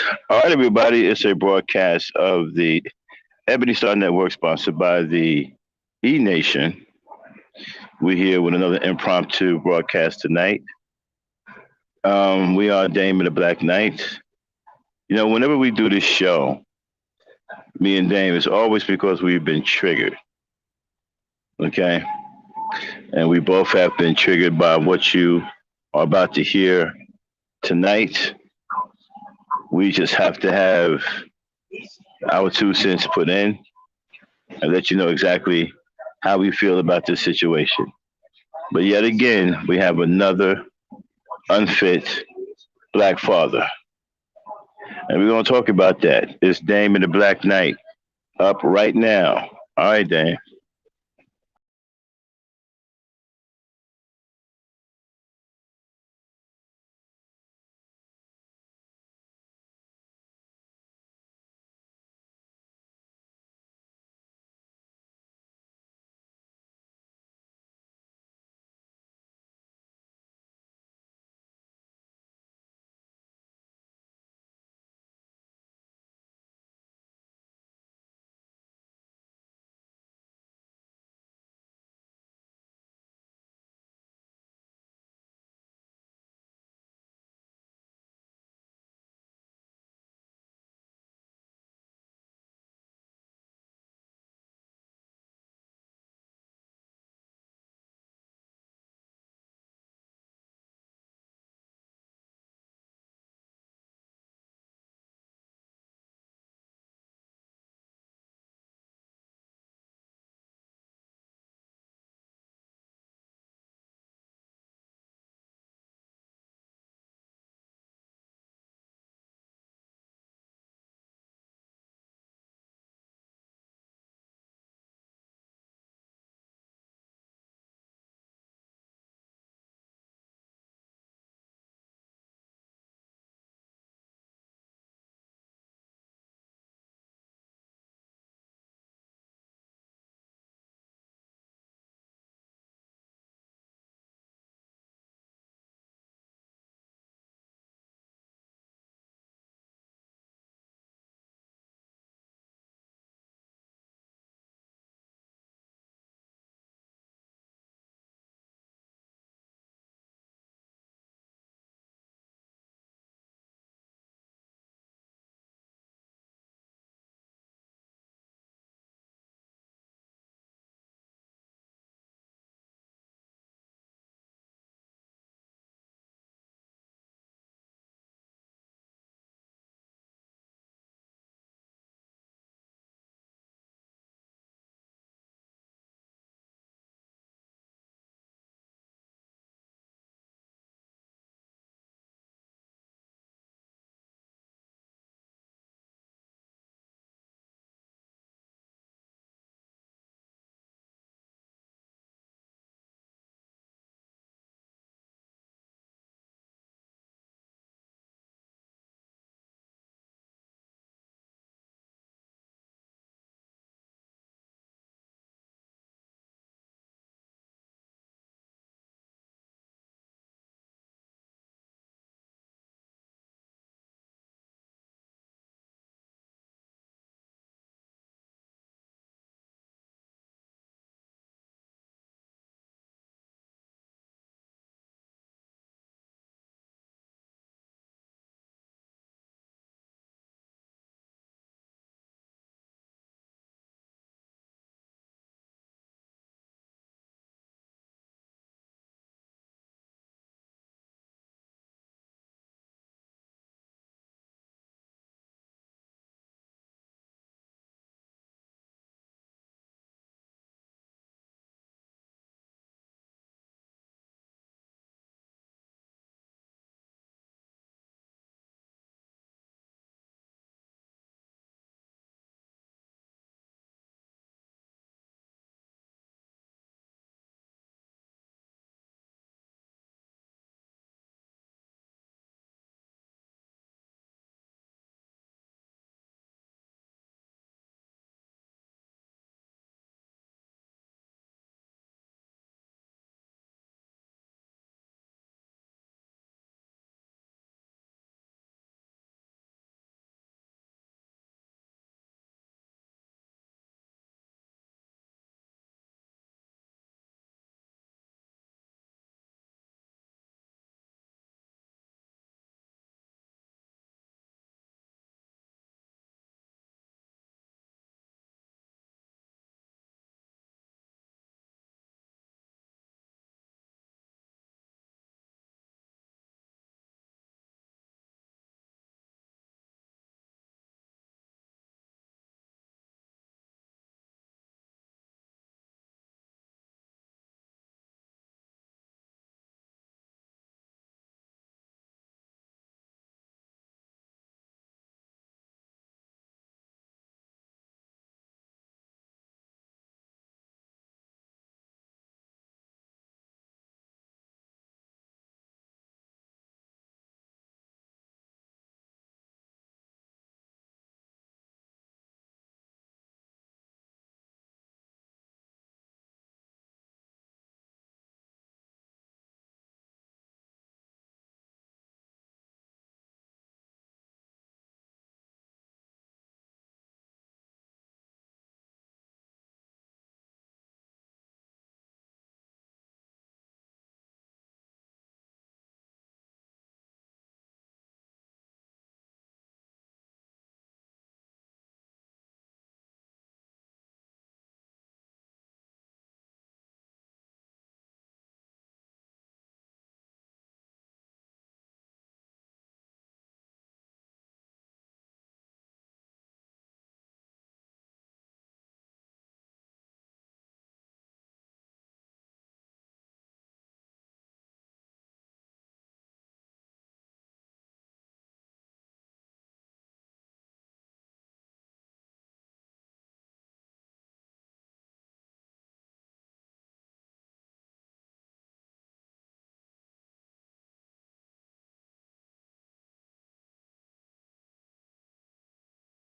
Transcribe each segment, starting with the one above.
All right, everybody. It's a broadcast of the Ebony Star Network, sponsored by the E Nation. We're here with another impromptu broadcast tonight. We are Dame and the Black Knight. Whenever we do this show, me and Dame, it's always because we've been triggered. Okay, and we both have been triggered by what you are about to hear tonight. We just have to have our 2 cents put in and let you know exactly how we feel about this situation. But yet again, we have another unfit black father. And we're going to talk about that. It's Dame and the Black Knight up right now. All right, Dame.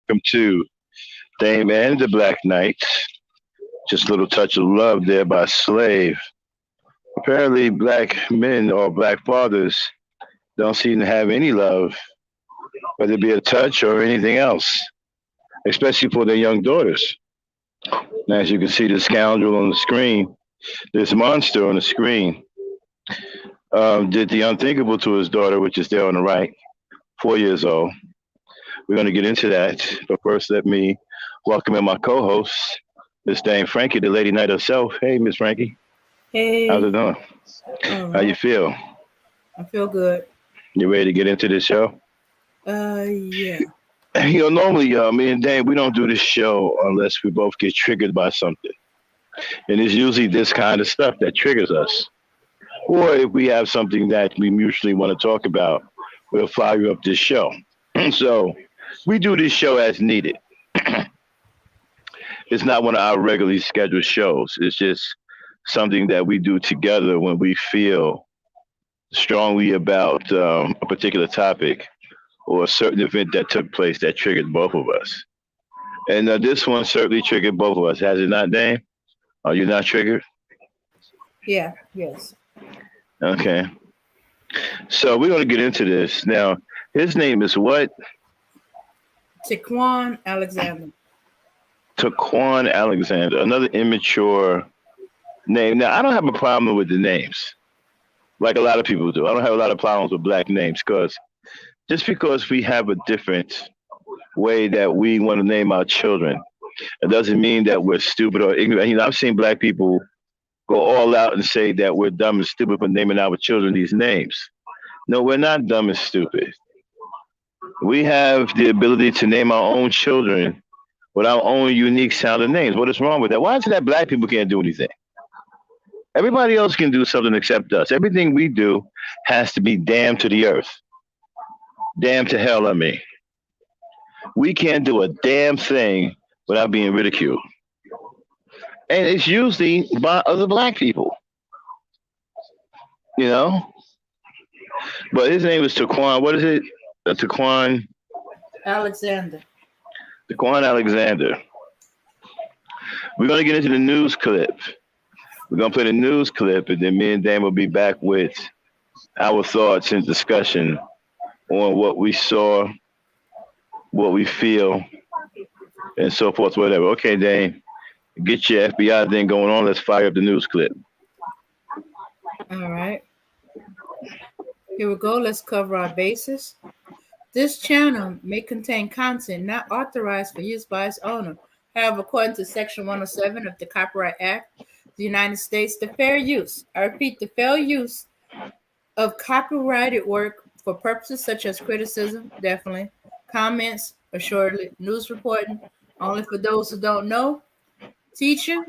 welcome to Dame and the Black Knights. Just a little touch of love there by Slave. Apparently, black men or black fathers don't seem to have any love, whether it be a touch or anything else, especially for their young daughters. Now, as you can see, the scoundrel on the screen, this monster on the screen, did the unthinkable to his daughter, which is there on the right, 4 years old. We're going to get into that. But first, let me welcome in my co-host, Miss Dame Frankie, the Lady Knight herself. Hey, Miss Frankie. How's Hey, it doing? all How you right. feel? I feel good. You ready to get into this show? Yeah. Normally, me and Dame, we don't do this show unless we both get triggered by something. And it's usually this kind of stuff that triggers us. Or if we have something that we mutually want to talk about, we'll fire up this show. So we do this show as needed. It's not one of our regularly scheduled shows. It's just something that we do together when we feel strongly about a particular topic or a certain event that took place that triggered both of us. And this one certainly triggered both of us. Has it not, Dame? Are you not triggered? Yeah. Yes. Okay. So we're going to get into this. Now, his name is what? Taquan Alexander. Taquan Alexander, another immature name. Now, I don't have a problem with the names, like a lot of people do. I don't have a lot of problems with black names because just because we have a different way that we want to name our children, it doesn't mean that we're stupid or ignorant. I've seen black people go all out and say that we're dumb and stupid for naming our children these names. No, we're not dumb and stupid. We have the ability to name our own children with our own unique sounding names. What is wrong with that? Why is it that black people can't do anything? Everybody else can do something except us. Everything we do has to be damned to the earth. Damn to hell, I mean. We can't do a damn thing without being ridiculed. And it's usually by other black people, you know? But his name is Taquan. What is it? Taquan, Alexander. Taquan Alexander. We're going to get into the news clip. We're going to play the news clip, and then me and Dan will be back with our thoughts and discussion on what we saw, what we feel, and so forth, whatever. Okay, Dan, get your FBI thing going on. Let's fire up the news clip. All right. Here we go. Let's cover our bases. This channel may contain content not authorized for use by its owner. However, according to Section 107 of the Copyright Act of the United States, the fair use, I repeat, the fair use of copyrighted work for purposes such as criticism, definitely, comments, assuredly, news reporting, only for those who don't know, teaching,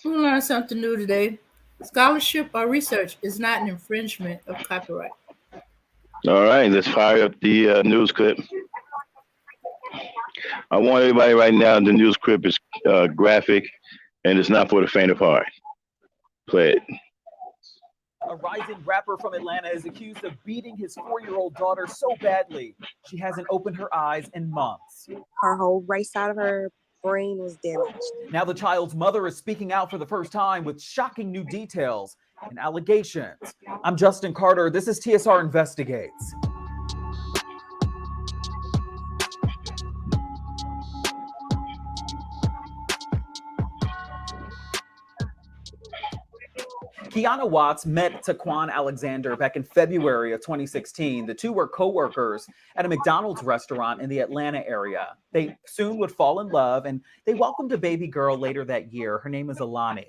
we learned something new today. Scholarship or research is not an infringement of copyright. All right, let's fire up the news clip. I want everybody right now, the news clip is graphic and it's not for the faint of heart. Play it. A rising rapper from Atlanta is accused of beating his 4-year-old daughter so badly she hasn't opened her eyes in months. Her whole right side of her brain was damaged. Now the child's mother is speaking out for the first time with shocking new details and allegations. I'm Justin Carter. This is TSR Investigates. Kiana Watts met Taquan Alexander back in February of 2016. The two were co-workers at a McDonald's restaurant in the Atlanta area. They soon would fall in love, and they welcomed a baby girl later that year. Her name is Alani.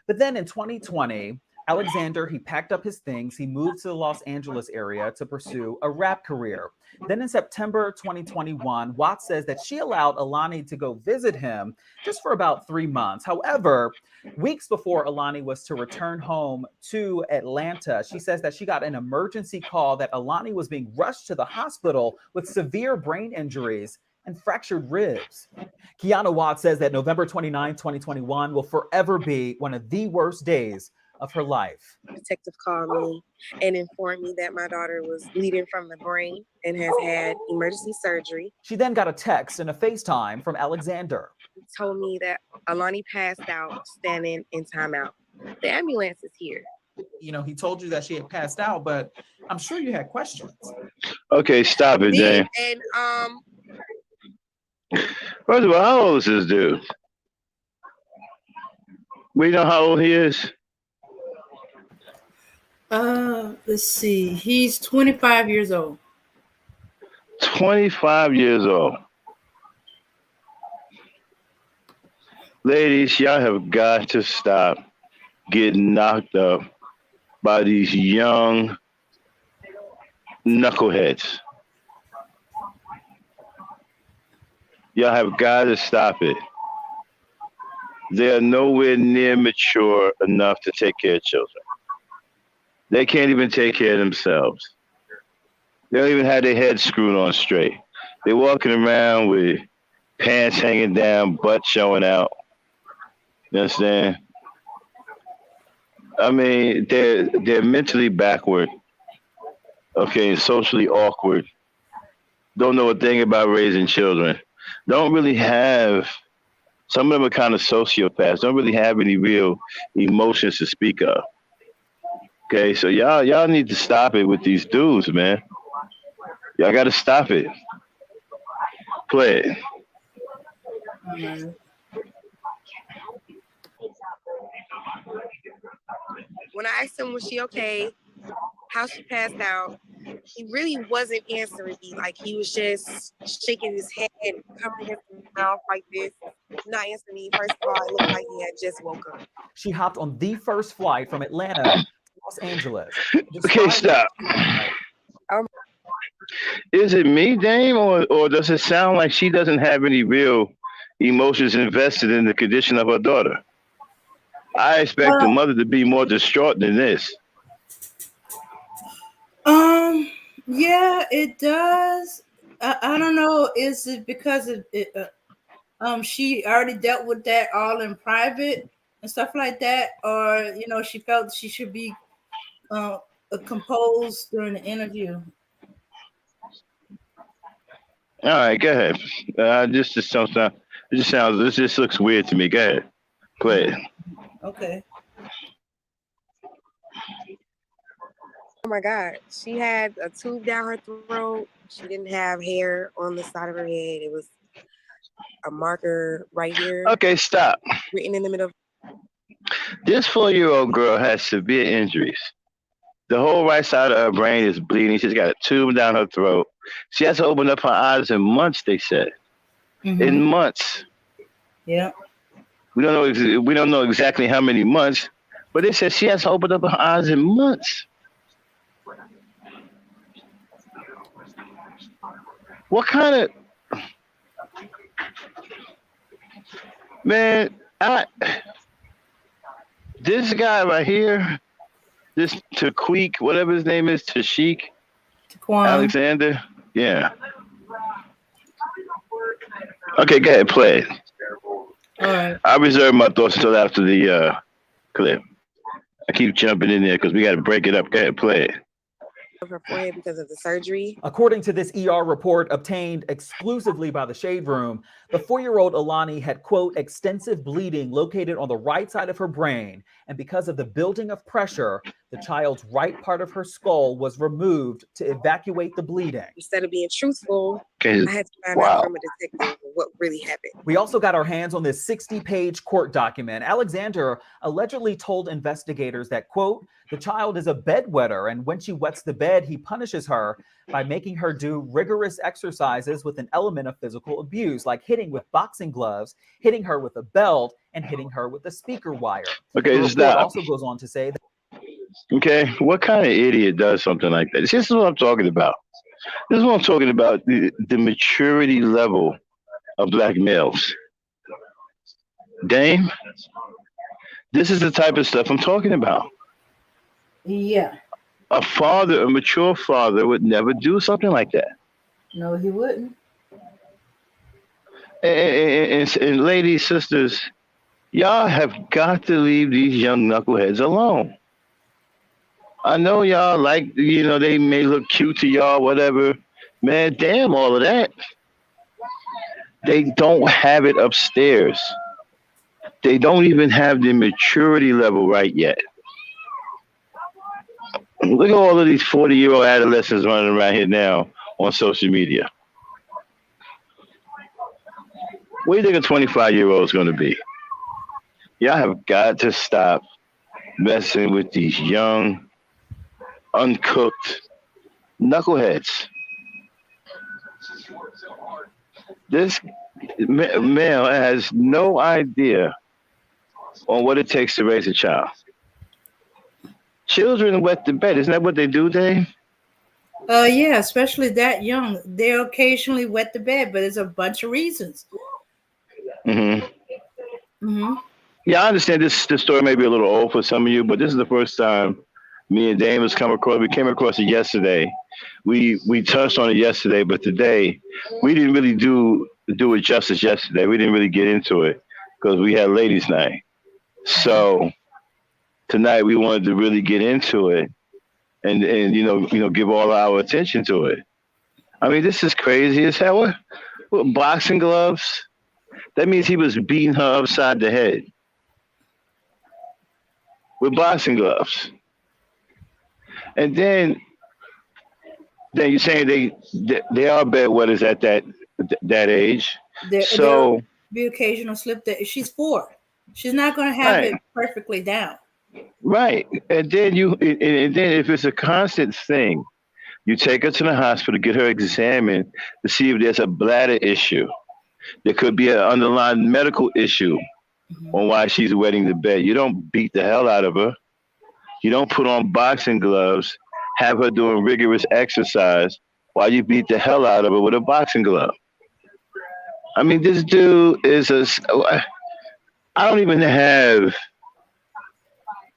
But then in 2020, Alexander, he packed up his things. He moved to the Los Angeles area to pursue a rap career. Then in September 2021, Watts says that she allowed Alani to go visit him just for about 3 months. However, weeks before Alani was to return home to Atlanta, she says that she got an emergency call that Alani was being rushed to the hospital with severe brain injuries and fractured ribs. Kiana Watts says that November 29, 2021 will forever be one of the worst days of her life. Detective called me and informed me that my daughter was bleeding from the brain and has had emergency surgery. She then got a text and a FaceTime from Alexander. He told me that Alani passed out standing in timeout. The ambulance is here. You know, he told you that she had passed out, but I'm sure you had questions. Okay, stop it, Dame. And First of all, how old is this dude? We know how old he is. Let's see. He's 25 years old. 25 years old. Ladies, y'all have got to stop getting knocked up by these young knuckleheads. Y'all have got to stop it. They are nowhere near mature enough to take care of children. They can't even take care of themselves. They don't even have their heads screwed on straight. They're walking around with pants hanging down, butt showing out. You understand? I mean, they're mentally backward, okay, and socially awkward. Don't know a thing about raising children. Don't really have. Some of them are kind of sociopaths. Don't really have any real emotions to speak of. Okay, so y'all need to stop it with these dudes, man. Y'all got to stop it. Play it. when I asked him, was she okay? How she passed out? He really wasn't answering me. Like, he was just shaking his head, covering his mouth like this, not answering me. First of all, it looked like he had just woke up. She hopped on the first flight from Atlanta to Los Angeles. Okay, stop. Is it me, Dame, or does it sound like she doesn't have any real emotions invested in the condition of her daughter? I expect the mother to be more distraught than this. Yeah, it does. I don't know. Is it because of it? She already dealt with that all in private and stuff like that, or she felt she should be composed during the interview. All right, go ahead. This looks weird to me. Go ahead, play it. Okay. Oh my God, she had a tube down her throat. She didn't have hair on the side of her head. It was a marker right here. Okay, stop. Written in the middle. This 4-year-old girl has severe injuries. The whole right side of her brain is bleeding. She's got a tube down her throat. She has to open up her eyes in months, they said. Mm-hmm. In months. Yeah. We don't know exactly how many months, but they said she has to open up her eyes in months. What kind of man? This guy right here, this Taquiq, whatever his name is, Taquiq Alexander. Yeah. Okay, go ahead, play it. All right. I reserve my thoughts until after the clip. I keep jumping in there because we got to break it up. Go ahead, play it. Of her forehead because of the surgery. According to this ER report obtained exclusively by the Shade Room, the 4-year-old Alani had, quote, extensive bleeding located on the right side of her brain. And because of the building of pressure, the child's right part of her skull was removed to evacuate the bleeding. Instead of being truthful, I had to find out from a detective what really happened. We also got our hands on this 60-page court document. Alexander allegedly told investigators that, quote, the child is a bedwetter, and when she wets the bed, he punishes her by making her do rigorous exercises with an element of physical abuse, like hitting with boxing gloves, hitting her with a belt, and hitting her with a speaker wire. Okay, the report also goes on to say that. Okay, what kind of idiot does something like that? This is what I'm talking about. This is what I'm talking about, the maturity level of black males. Dame, this is the type of stuff I'm talking about. Yeah. A mature father would never do something like that. No, he wouldn't. And ladies, sisters, Y'all have got to leave these young knuckleheads alone. I know y'all like, they may look cute to y'all, whatever. Man, damn all of that. They don't have it upstairs. They don't even have the maturity level right yet. Look at all of these 40-year-old adolescents running around here now on social media. What do you think a 25-year-old is going to be? Y'all have got to stop messing with these young, uncooked knuckleheads. This male has no idea on what it takes to raise a child. Children wet the bed. Isn't that what they do, Dave? Yeah, especially that young. They occasionally wet the bed, but there's a bunch of reasons. Mm-hmm. Mm-hmm. Yeah, I understand this story may be a little old for some of you, but this is the first time me and Dame has come across. We came across it yesterday. We touched on it yesterday, but today we didn't really do it justice yesterday. We didn't really get into it because we had ladies' night. So tonight we wanted to really get into it and give all our attention to it. I mean, this is crazy as hell. What boxing gloves? That means he was beating her upside the head with boxing gloves. And then you're saying they are bedwetters at that age. There'll be occasional slip that she's 4. She's not going to have right. it perfectly down. Right. And then if it's a constant thing, you take her to the hospital, get her examined to see if there's a bladder issue. There could be an underlying medical issue on why she's wetting the bed. You don't beat the hell out of her. You don't put on boxing gloves, have her doing rigorous exercise while you beat the hell out of her with a boxing glove. I mean, this dude is I don't even have.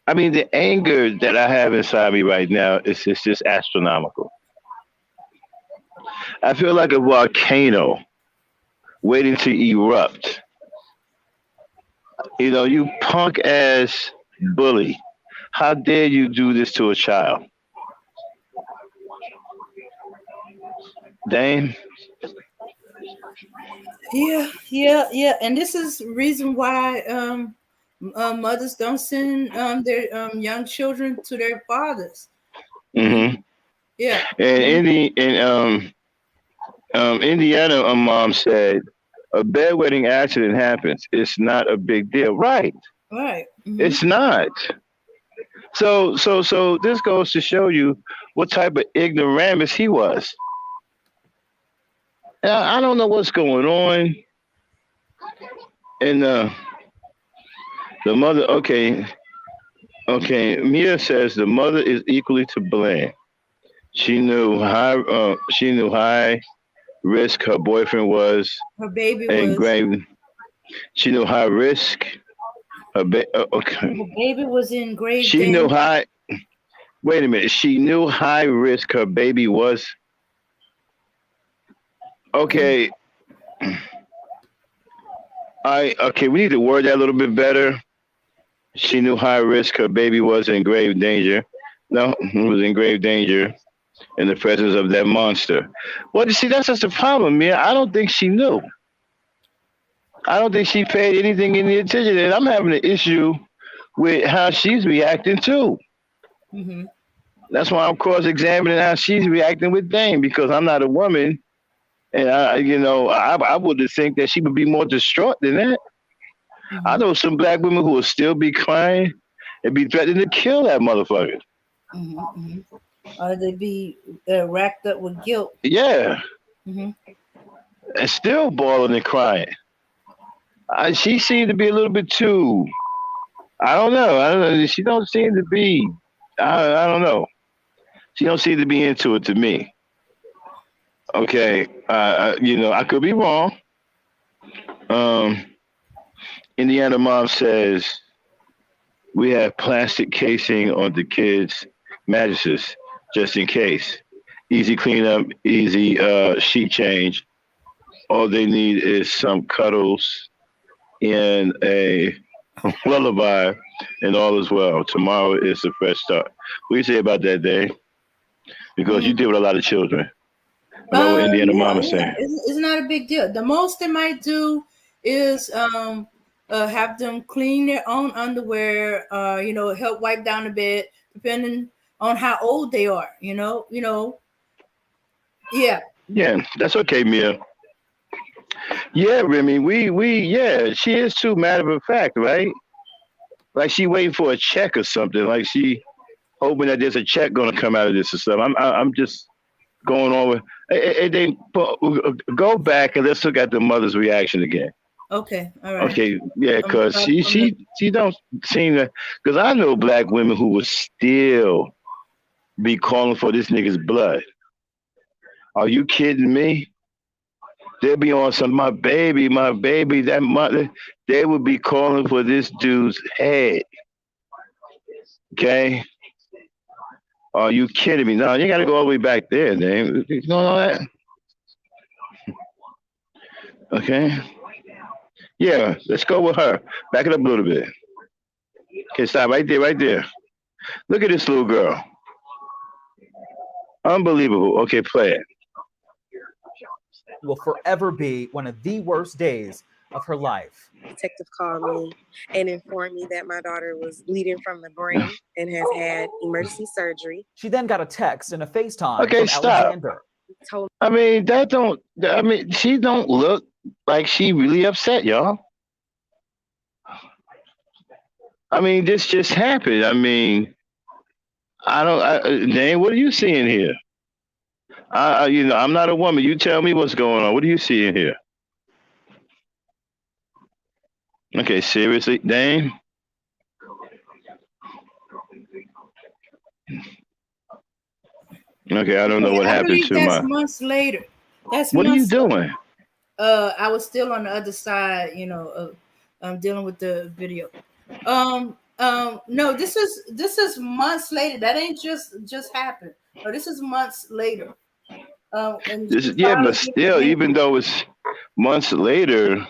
I mean, the anger that I have inside me right now is just astronomical. I feel like a volcano waiting to erupt. You punk ass bully. How dare you do this to a child? Dame? Yeah. And this is the reason why mothers don't send their young children to their fathers. Mm-hmm. Yeah. And Indiana, a mom said, a bedwetting accident happens. It's not a big deal. Right. Mm-hmm. It's not. So this goes to show you what type of ignoramus he was. Now, I don't know what's going on. And the mother, okay. Mia says the mother is equally to blame. She knew high risk her boyfriend was. Her baby and was. She knew high risk. Okay. Her baby was in grave She danger. knew high. Wait a minute. She knew high risk her baby was. Okay. Okay. We need to word that a little bit better. She knew high risk her baby was in grave danger. No, it was in grave danger in the presence of that monster. Well, you see, that's just the problem, man. I don't think she knew. I don't think she paid anything any attention. And I'm having an issue with how she's reacting too. Mm-hmm. That's why I'm cross-examining how she's reacting with Dame, because I'm not a woman, and I would think that she would be more distraught than that. Mm-hmm. I know some black women who will still be crying and be threatening to kill that motherfucker. Mm-hmm. Or they'd be racked up with guilt. Yeah. Mm-hmm. And still bawling and crying. She seemed to be a little bit too. I don't know. She don't seem to be. I don't know. She don't seem to be into it to me. Okay. I could be wrong. Indiana mom says we have plastic casing on the kids' mattresses just in case. Easy cleanup, easy sheet change. All they need is some cuddles and a lullaby, and all is well. Tomorrow is a fresh start. What do you say about that, Dave? Because you Mm. deal with a lot of children. About what Indiana Yeah, Mama yeah. saying. It's not a big deal. The most they might do is have them clean their own underwear. Help wipe down the bed, depending on how old they are. Yeah. Yeah, that's okay, Mia. Yeah, Remy, yeah, she is too matter of fact, right? Like she waiting for a check or something. Like she hoping that there's a check gonna come out of this or something. I'm just going on with. They go back and let's look at the mother's reaction again. Okay. All right. Okay, yeah, cause Start from the. she don't seem to. Cause I know black women who would still be calling for this nigga's blood. Are you kidding me? They'll be on some my baby, that mother. They would be calling for this dude's head. Okay, are you kidding me? No, you got to go all the way back there, Dave. You know all that? Okay, yeah, let's go with her. Back it up a little bit. Okay, stop right there, right there. Look at this little girl. Unbelievable. Okay, play it. Will forever be one of the worst days of her life. Detective called me and informed me that my daughter was bleeding from the brain and has had emergency surgery. She then got a text and a FaceTime Okay, from stop. Alexander. He told I mean, that don't. I mean, she don't look like she really upset, y'all. I mean, this just happened. I mean, I don't. Dane, what are you seeing here? I'm not a woman. You tell me what's going on. What are you seeing here? Okay, seriously, Dane. Okay, I don't know what I happened believe to that's my. months later. That's What are you months. doing? I was still on the other side, of dealing with the video. No, this is months later. That ain't just happened. No, this is months later. And This she is yeah, but finally get the still, baby. even though it's months later,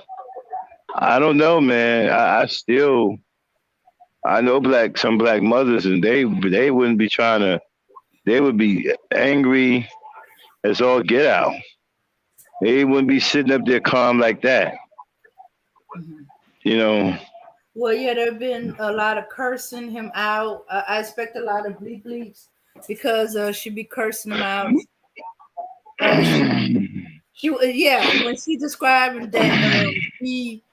I don't know, man. I still I know some black mothers, and they wouldn't be trying to. They would be angry as all get out. They wouldn't be sitting up there calm like that. Mhm. You know. Well, yeah, there have been a lot of cursing him out. I expect a lot of bleeps because she be cursing him out. Yeah, when she described that he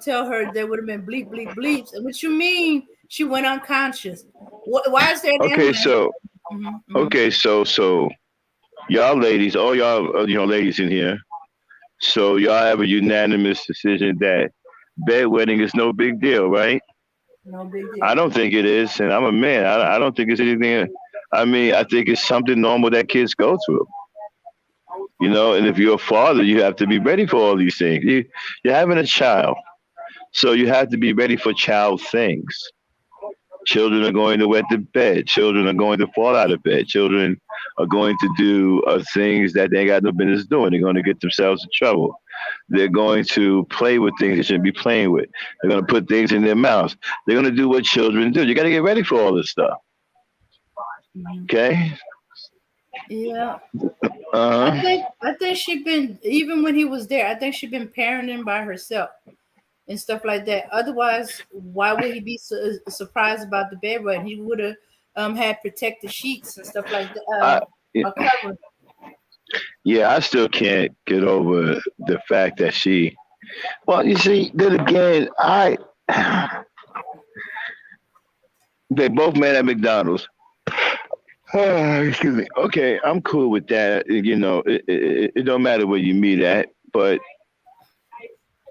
tell her there would have been bleeps. And what you mean? She went unconscious. Why is there an Okay, ambulance? so Mm-hmm. okay, so y'all ladies, all y'all ladies in here, so y'all have a unanimous decision that bedwetting is no big deal, right? No big deal. I don't think it is, and I'm a man. I don't think it's anything. I mean, I think it's something normal that kids go through. And if you're a father, you have to be ready for all these things. You're having a child, so you have to be ready for child things. Children are going to wet the bed. Children are going to fall out of bed. Children are going to do things that they ain't got no business doing. They're going to get themselves in trouble. They're going to play with things they shouldn't be playing with. They're going to put things in their mouths. They're going to do what children do. You got to get ready for all this stuff. Mhm. Okay? Yeah, Uh huh. I think she been even when he was there. I think she been parenting by herself and stuff like that. Otherwise, why would he be surprised about the bed rug? He would have had protective sheets and stuff like that. I, A cover. yeah, I still can't get over the fact that she. Well, you see, then again, they both met at McDonald's. Excuse me. Okay, I'm cool with that. It don't matter where you meet at, but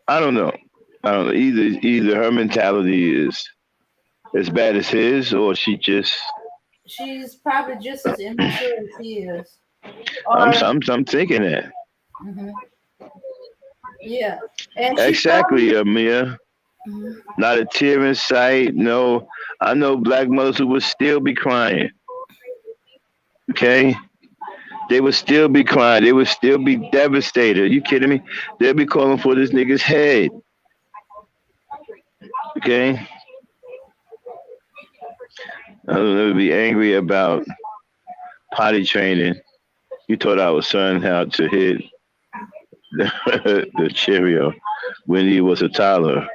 I don't know. I don't know. Either her mentality is as bad as his, or she just. She's probably just as immature as he is. I'm Or I'm, I'm thinking that mhm, yeah, and she probably. exactly, Mia. Mhm. Not a tear in sight. No, I know black mothers who would still be crying. Okay, they would still be crying. They would still be devastated. Are you kidding me? They'll be calling for this nigga's head. Okay, I'll never be angry about potty training. You taught our son how to hit the Cheerio when he was a toddler.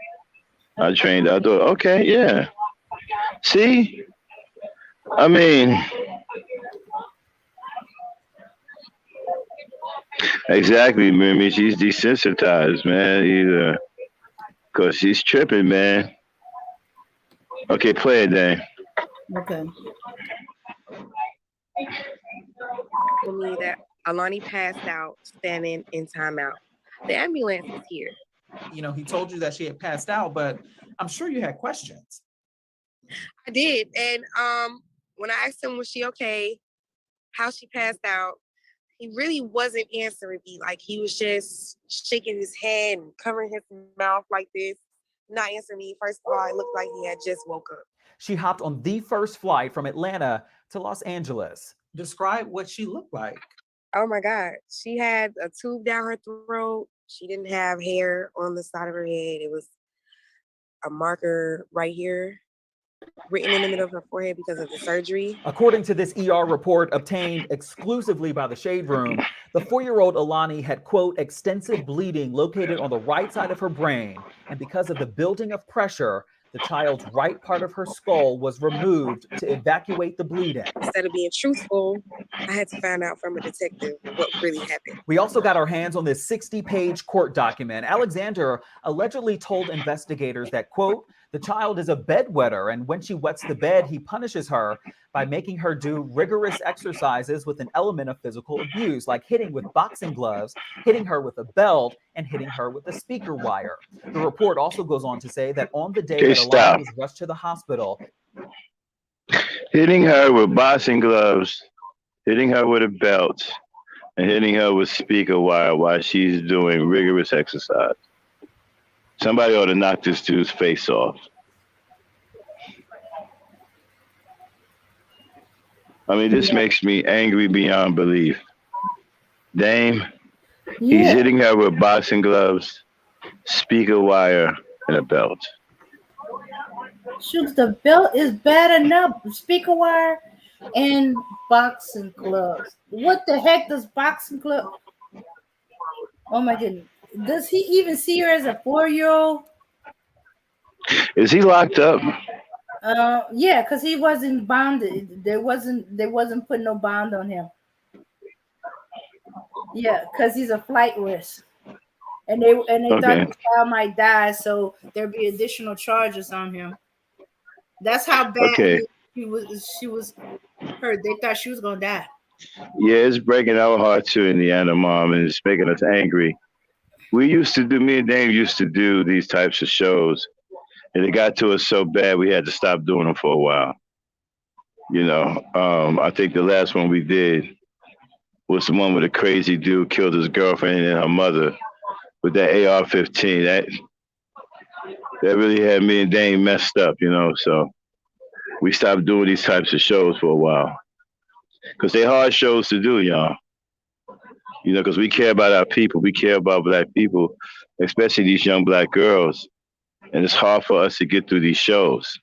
I trained. I thought, okay, yeah. See, I mean, exactly, Mimi. She's desensitized, man. Either because she's tripping, man. Okay, play it, then. Okay. Told me that Alani passed out standing in timeout. The ambulance is here. You know, he told you that she had passed out, but I'm sure you had questions. I did. And when I asked him, was she okay? How she passed out, he really wasn't answering me. Like he was just shaking his head and covering his mouth like this, not answering me. First of all, it looked like he had just woke up. She hopped on the first flight from Atlanta to Los Angeles. Describe what she looked like. Oh my God. She had a tube down her throat. She didn't have hair on the side of her head. It was a marker right here, written in the middle of her forehead because of the surgery. According to this ER report obtained exclusively by the Shade Room, the 4-year-old Alani had, quote, extensive bleeding located on the right side of her brain. And because of the building of pressure, the child's right part of her skull was removed to evacuate the bleeding. Instead of being truthful, I had to find out from a detective what really happened. We also got our hands on this 60-page court document. Alexander allegedly told investigators that, quote, the child is a bedwetter, and when she wets the bed, he punishes her by making her do rigorous exercises with an element of physical abuse, like hitting with boxing gloves, hitting her with a belt, and hitting her with a speaker wire. The report also goes on to say that on the day that Alani was rushed to the hospital, hitting her with boxing gloves, hitting her with a belt, and hitting her with speaker wire while she's doing rigorous exercise. Somebody ought to knock this dude's face off. I mean, this makes me angry beyond belief. Dame, he's hitting her with boxing gloves, speaker wire, and a belt. Shoot, the belt is bad enough. Speaker wire and boxing gloves. What the heck does boxing glove? Oh my goodness. Does he even see her as a 4-year-old? Is he locked up? Yeah, because he wasn't bounded. They wasn't putting no bond on him. Yeah, because he's a flight risk. And they thought the child might die, so there'd be additional charges on him. That's how bad she was hurt. They thought she was gonna die. Yeah, it's breaking our heart too, Indiana mom, and it's making us angry. Me and Dave used to do these types of shows, and it got to us so bad we had to stop doing them for a while. You know, I think the last one we did was the one where the crazy dude killed his girlfriend and her mother with that AR-15. That really had me and Dane messed up, you know. So we stopped doing these types of shows for a while because they're hard shows to do, y'all. You know, because we care about our people. We care about Black people, especially these young Black girls. And it's hard for us to get through these shows.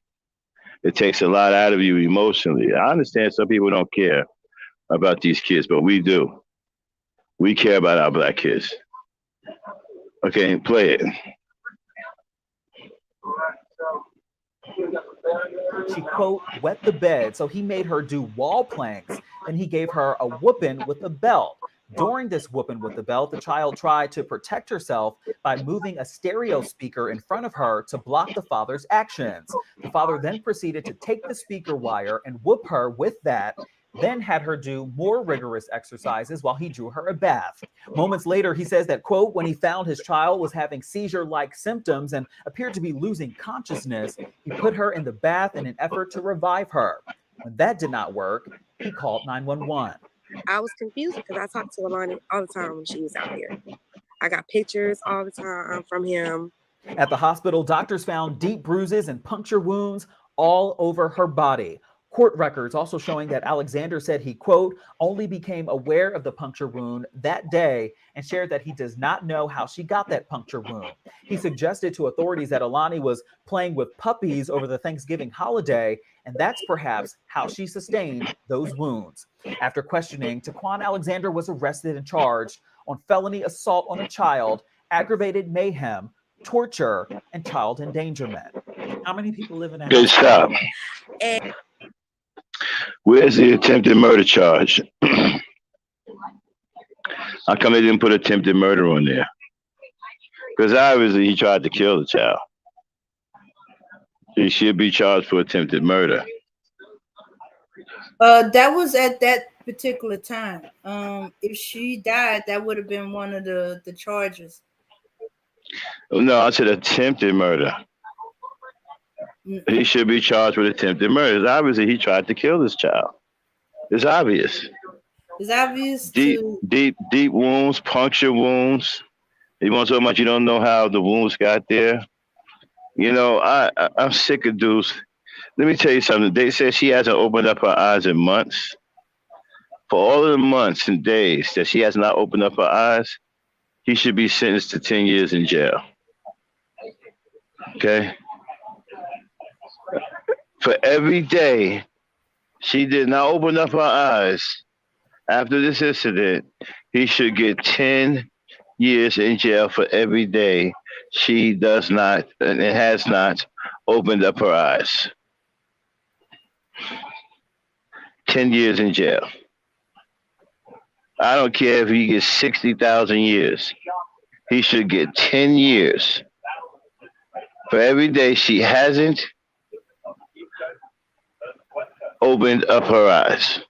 It takes a lot out of you emotionally. I understand some people don't care about these kids, but we do. We care about our Black kids. Okay, play it. She, quote, wet the bed, so he made her do wall planks, and he gave her a whooping with a belt. During this whooping with the belt, the child tried to protect herself by moving a stereo speaker in front of her to block the father's actions. The father then proceeded to take the speaker wire and whoop her with that, then had her do more rigorous exercises while he drew her a bath. Moments later, he says that, quote, when he found his child was having seizure-like symptoms and appeared to be losing consciousness, he put her in the bath in an effort to revive her. When that did not work, he called 911. I was confused because I talked to Alani all the time when she was out here. I got pictures all the time from him. At the hospital, doctors found deep bruises and puncture wounds all over her body. Court records also showing that Alexander said he, quote, only became aware of the puncture wound that day and shared that he does not know how she got that puncture wound. He suggested to authorities that Alani was playing with puppies over the Thanksgiving holiday, and that's perhaps how she sustained those wounds. After questioning, Taquan Alexander was arrested and charged on felony assault on a child, aggravated mayhem, torture, and child endangerment. How many people live in that Good house? stop. And Where's the attempted murder charge? How come they didn't put attempted murder on there? Because obviously he tried to kill the child. He should be charged for attempted murder. That was at that particular time. If she died, that would have been one of the charges. No, I said attempted murder. He should be charged with attempted murder. It's obviously he tried to kill this child. It's obvious. It's obvious. Deep wounds, puncture wounds. You want to talk about you don't know how the wounds got there? You know, I'm sick of dudes. Let me tell you something. They said she hasn't opened up her eyes in months. For all of the months and days that she has not opened up her eyes, he should be sentenced to 10 years in jail. Okay? For every day she did not open up her eyes after this incident, he should get 10 years in jail for every day she does not and has not opened up her eyes. 10 years in jail. I don't care if he gets 60,000 years. He should get 10 years for every day she hasn't opened up her eyes.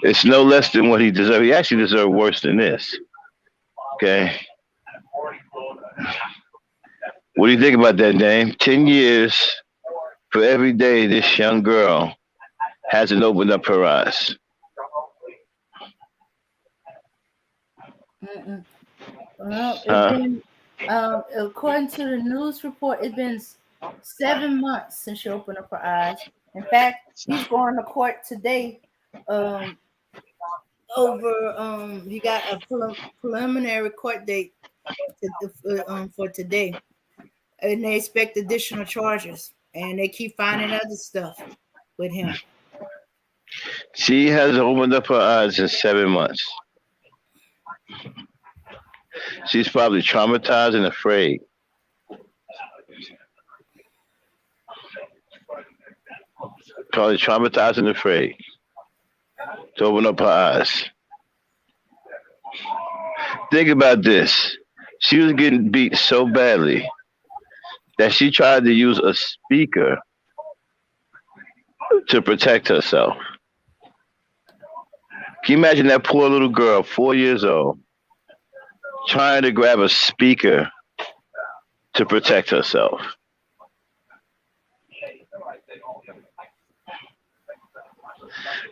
It's no less than what he deserved. He actually deserved worse than this. Okay. What do you think about that, Dame? 10 years for every day this young girl hasn't opened up her eyes. Well, it's been, according to the news report, it's been 7 months since she opened up her eyes. In fact, he's going to court today. He got a preliminary court date for today, and they expect additional charges, and they keep finding other stuff with him. She hasn't opened up her eyes in 7 months. She's probably traumatized and afraid. Probably traumatized and afraid to open up her eyes. Think about this. She was getting beat so badly that she tried to use a speaker to protect herself. Can you imagine that poor little girl, 4 years old, trying to grab a speaker to protect herself?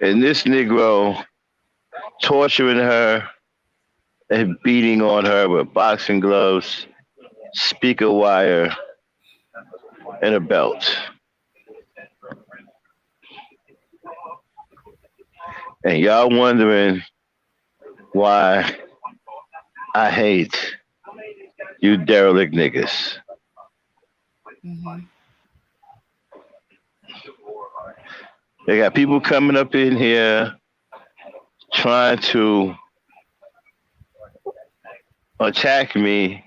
And this Negro torturing her and beating on her with boxing gloves, speaker wire, and a belt. And y'all wondering why I hate you derelict niggas. Mm-hmm. They got people coming up in here trying to attack me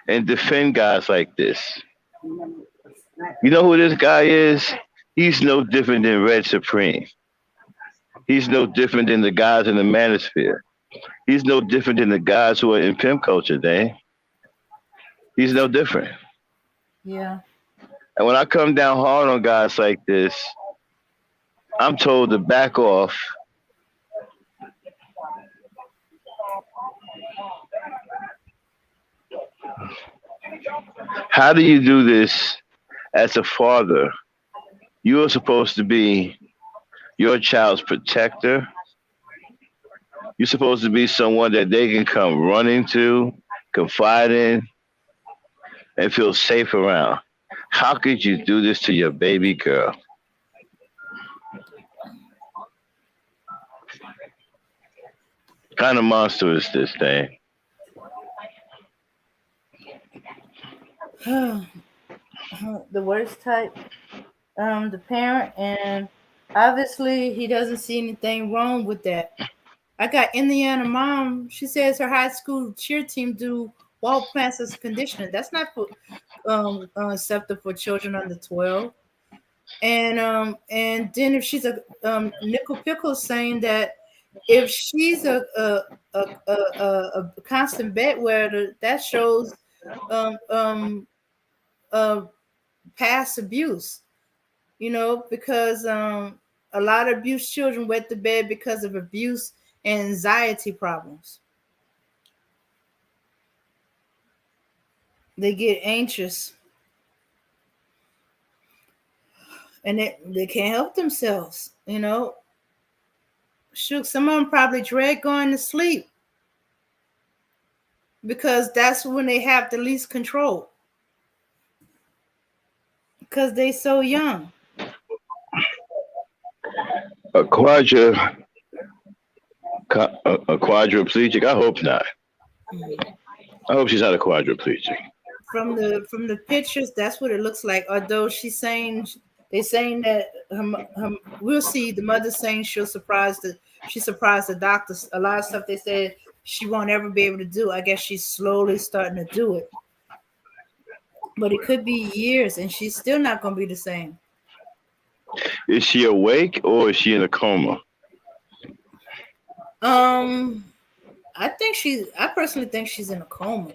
and defend guys like this. You know who this guy is? He's no different than Red Supreme. He's no different than the guys in the manosphere. He's no different than the guys who are in pimp culture, Dave. He's no different. Yeah. And when I come down hard on guys like this, I'm told to back off. How do you do this as a father? You are supposed to be your child's protector. You're supposed to be someone that they can come running to, confide in, and feel safe around. How could you do this to your baby girl? What kind of monster is this thing? The worst type, the parent, and obviously he doesn't see anything wrong with that. I got Indiana mom. She says her high school cheer team do wall plants as conditioning. That's not for, acceptable for children under 12. And then if she's a nickel pickle saying that if she's a constant bedwetter, that shows um um uh past abuse. Because a lot of abused children wet the bed because of abuse and anxiety problems. They get anxious and they can't help themselves. Shoot, some of them probably dread going to sleep because that's when they have the least control because they so young. A quadriplegic? I hope not. I hope she's not a quadriplegic. From the pictures, that's what it looks like. Although they're saying that we'll see. The mother saying she surprised the doctors. A lot of stuff they said she won't ever be able to do. I guess she's slowly starting to do it, but it could be years, and she's still not going to be the same. Is she awake or is she in a coma? I personally think she's in a coma,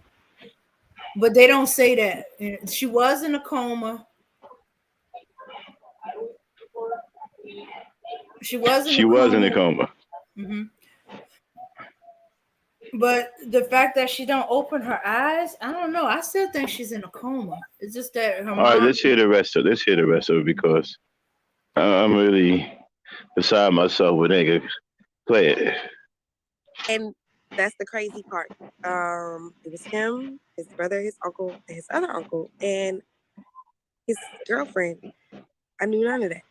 but they don't say that. She was in a coma. She was in a coma. Mm-hmm. But the fact that she don't open her eyes, I don't know. I still think she's in a coma. It's just that her All right, let's hear the rest of it because I'm really beside myself with niggas. Play it. And that's the crazy part. It was him, his brother, his uncle, and his other uncle, and his girlfriend. I knew none of that.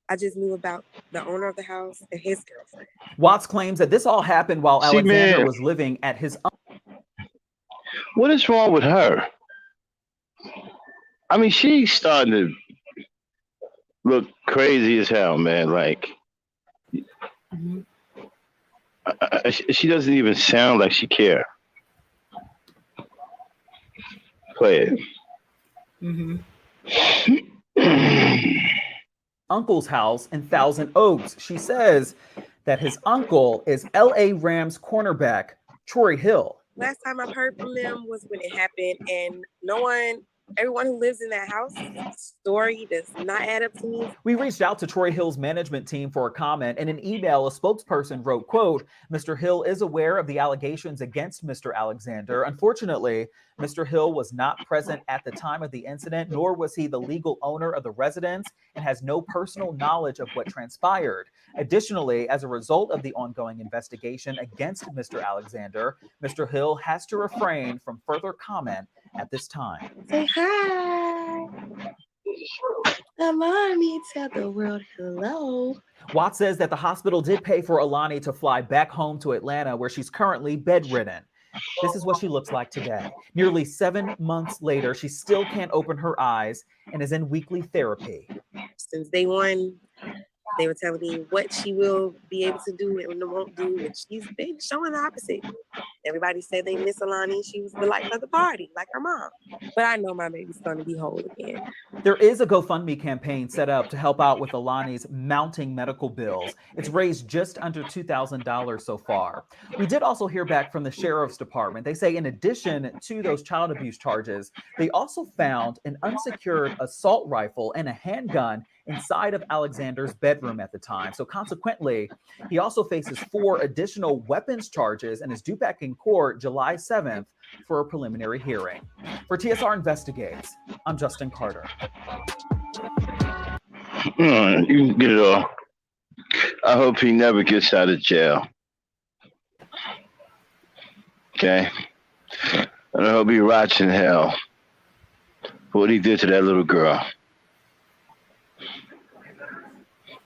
I just knew about the owner of the house and his girlfriend. Watts claims that this all happened while Alexander was living at his. What is wrong with her? I mean, she's starting to look crazy as hell, man. Like, she doesn't even sound like she cares. Play it. Uncle's house in Thousand Oaks. She says that his uncle is LA Rams cornerback Troy Hill. Last time I've heard from them was when it happened, and everyone who lives in that house, story does not add up to me. We reached out to Troy Hill's management team for a comment. In an email, a spokesperson wrote, quote, Mr. Hill is aware of the allegations against Mr. Alexander. Unfortunately, Mr. Hill was not present at the time of the incident, nor was he the legal owner of the residence and has no personal knowledge of what transpired. Additionally, as a result of the ongoing investigation against Mr. Alexander, Mr. Hill has to refrain from further comment at this time. Say hi. Alani, tell the world hello. Watts says that the hospital did pay for Alani to fly back home to Atlanta, where she's currently bedridden. This is what she looks like today. Nearly 7 months later, she still can't open her eyes and is in weekly therapy. Since day one, they were telling me what she will be able to do and won't do, and she's been showing the opposite. Everybody said they miss Alani. She was the life of the party, like her mom. But I know my baby's going to be whole again. There is a GoFundMe campaign set up to help out with Alani's mounting medical bills. It's raised just under $2,000 so far. We did also hear back from the Sheriff's Department. They say in addition to those child abuse charges, they also found an unsecured assault rifle and a handgun inside of Alexander's bedroom at the time. So consequently, he also faces 4 additional weapons charges and is due back in court July 7th for a preliminary hearing. For TSR Investigates, I'm Justin Carter. You can get it all. I hope he never gets out of jail. Okay. And he'll be rotting in hell for what he did to that little girl.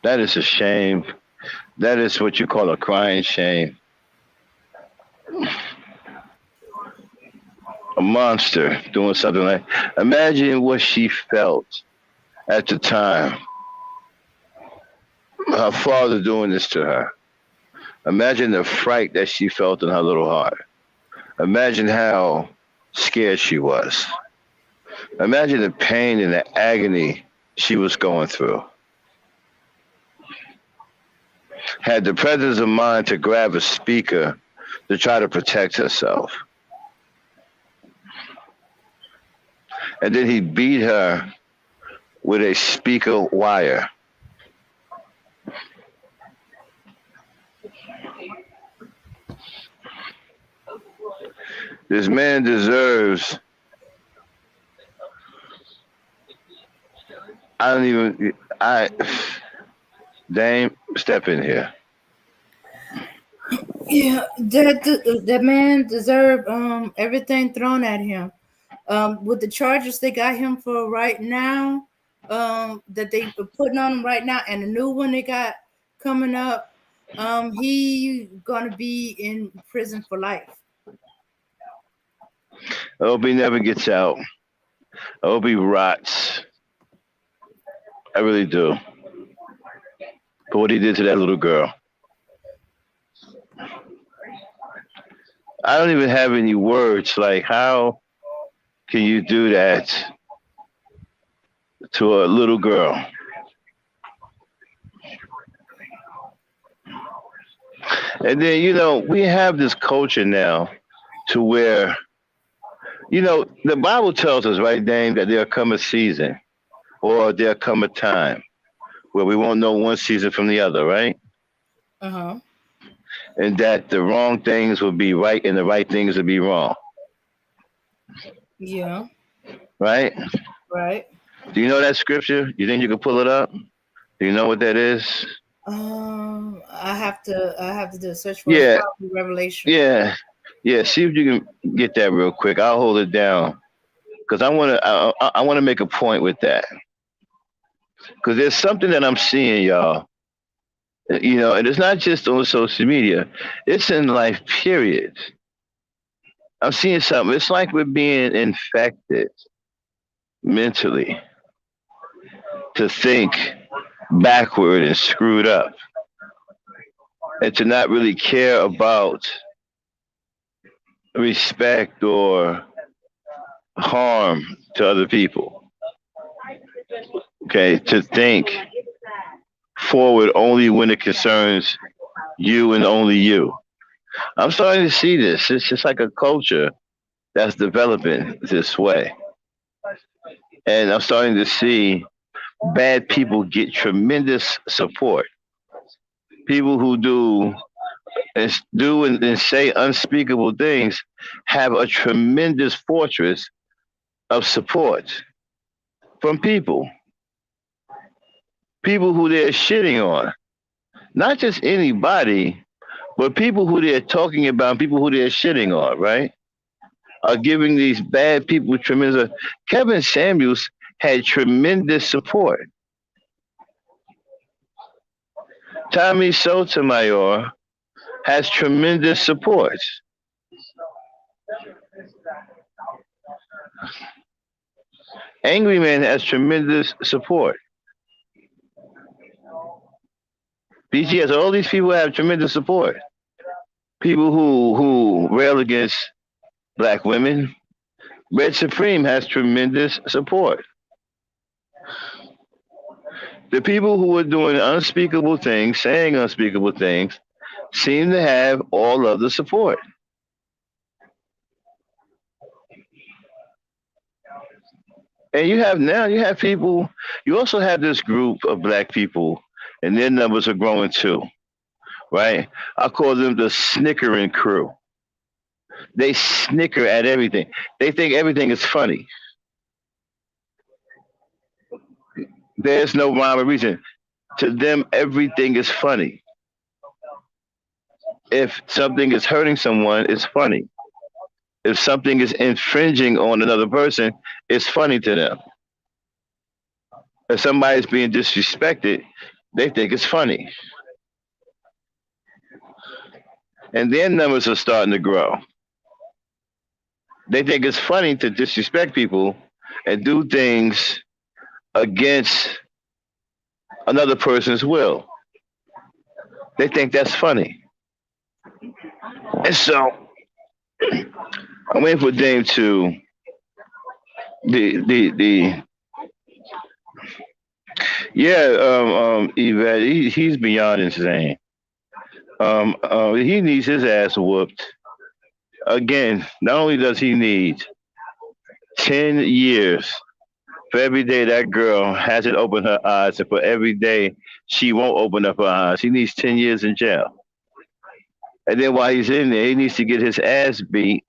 That is a shame. That is what you call a crying shame. A monster doing something like. Imagine what she felt at the time. Her father doing this to her. Imagine the fright that she felt in her little heart. Imagine how scared she was. Imagine the pain and the agony she was going through. Had the presence of mind to grab a speaker to try to protect herself. And then he beat her with a speaker wire. This man deserves. Dame, step in here. Yeah, that man deserved everything thrown at him. With the charges they got him for right now, that they are putting on him right now, and the new one they got coming up, he gonna be in prison for life. I hope he never gets out. I hope he rots. I really do. For what he did to that little girl. I don't even have any words. Like, how can you do that to a little girl? And then, we have this culture now to where, the Bible tells us, right, Dame, that there'll come a season or there'll come a time where we won't know one season from the other, right? Uh-huh. And that the wrong things will be right and the right things will be wrong. Yeah. Right? Right. Do you know that scripture? You think you can pull it up? Do you know what that is? I have to do a search for it. Yeah. Probably Revelation. Yeah. See if you can get that real quick. I'll hold it down because I want to make a point with that. Because there's something that I'm seeing, y'all. And it's not just on social media; it's in life. Period. I'm seeing something. It's like we're being infected mentally to think backward and screwed up, and to not really care about respect or harm to other people. Okay, to think forward only when it concerns you and only you. I'm starting to see this. It's just like a culture that's developing this way. And I'm starting to see bad people get tremendous support. People who do and say unspeakable things have a tremendous fortress of support from people. People who they're shitting on. Not just anybody, but people who they're talking about, people who they're shitting on, right? Are giving these bad people tremendous. Kevin Samuels had tremendous support. Tommy Sotomayor has tremendous support. Angry Man has tremendous support. BGS, all these people have tremendous support. People who rail against black women. Red Supreme has tremendous support. The people who are doing unspeakable things, saying unspeakable things, seem to have all of the support. And you have people, you also have this group of black people, and their numbers are growing too, right? I call them the snickering crew. They snicker at everything. They think everything is funny. There's no rhyme or reason. To them, everything is funny. If something is hurting someone, it's funny. if something is infringing on another person, it's funny to them. If somebody's being disrespected, they think it's funny. And their numbers are starting to grow. They think it's funny to disrespect people and do things against another person's will. They think that's funny. And so I'm waiting for Dame to the yeah, Yvette, he's beyond insane. He needs his ass whooped. Again, not only does he need 10 years for every day that girl hasn't opened her eyes, and for every day she won't open up her eyes, he needs 10 years in jail. And then while he's in there, he needs to get his ass beat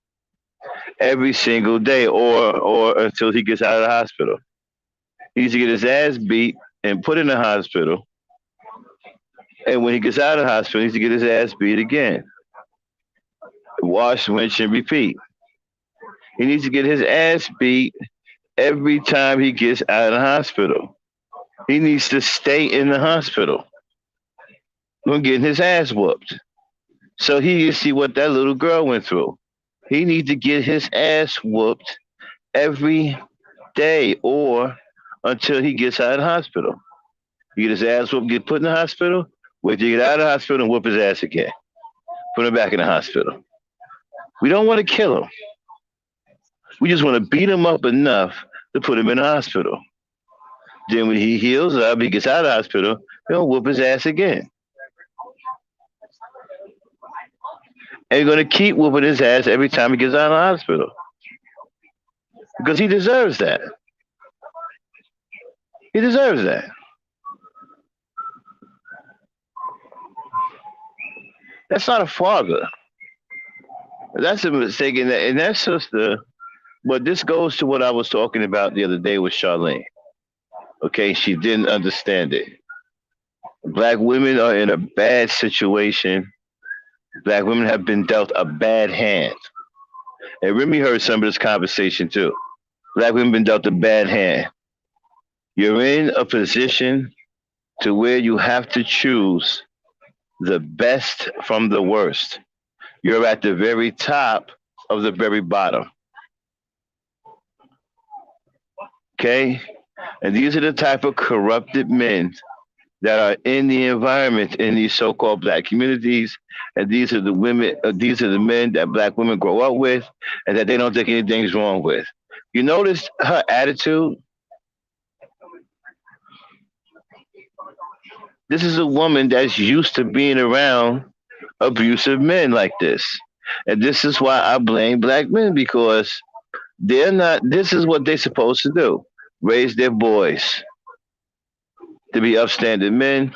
every single day, or until he gets out of the hospital. He needs to get his ass beat and put in the hospital. And when he gets out of the hospital, he needs to get his ass beat again. Wash, rinse, and repeat. He needs to get his ass beat every time he gets out of the hospital. He needs to stay in the hospital. From getting his ass whooped. So he can see what that little girl went through. He needs to get his ass whooped every day or until he gets out of the hospital. He get his ass whooped, get put in the hospital, wait till he get out of the hospital and whoop his ass again. Put him back in the hospital. We don't want to kill him. We just want to beat him up enough to put him in the hospital. Then when he heals up, he gets out of the hospital, he'll whoop his ass again. And you're going to keep whooping his ass every time he gets out of the hospital. Because he deserves that. He deserves that. That's not a father. That's a mistake. And that's just but this goes to what I was talking about the other day with Charlene. Okay, she didn't understand it. Black women are in a bad situation. Black women have been dealt a bad hand. And Remy heard some of this conversation too. Black women been dealt a bad hand. You're in a position to where you have to choose the best from the worst. You're at the very top of the very bottom. Okay? And these are the type of corrupted men that are in the environment in these so-called black communities, and these are the women, these are the men that black women grow up with, and that they don't think anything's wrong with. You notice her attitude? This is a woman that's used to being around abusive men like this, and this is why I blame black men, because they're not. This is what they're supposed to do: raise their boys to be upstanding men,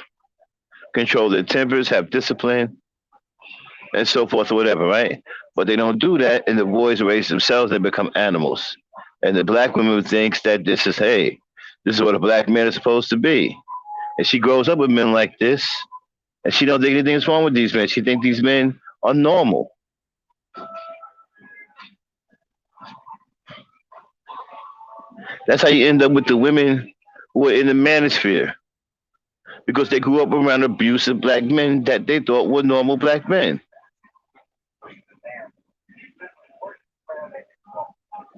control their tempers, have discipline, and so forth or whatever, right? But they don't do that, and the boys raise themselves, they become animals. And the black woman thinks that this is, hey, this is what a black man is supposed to be. And she grows up with men like this, and she don't think anything's wrong with these men. She thinks these men are normal. That's how you end up with the women who are in the manosphere, because they grew up around abusive black men that they thought were normal black men.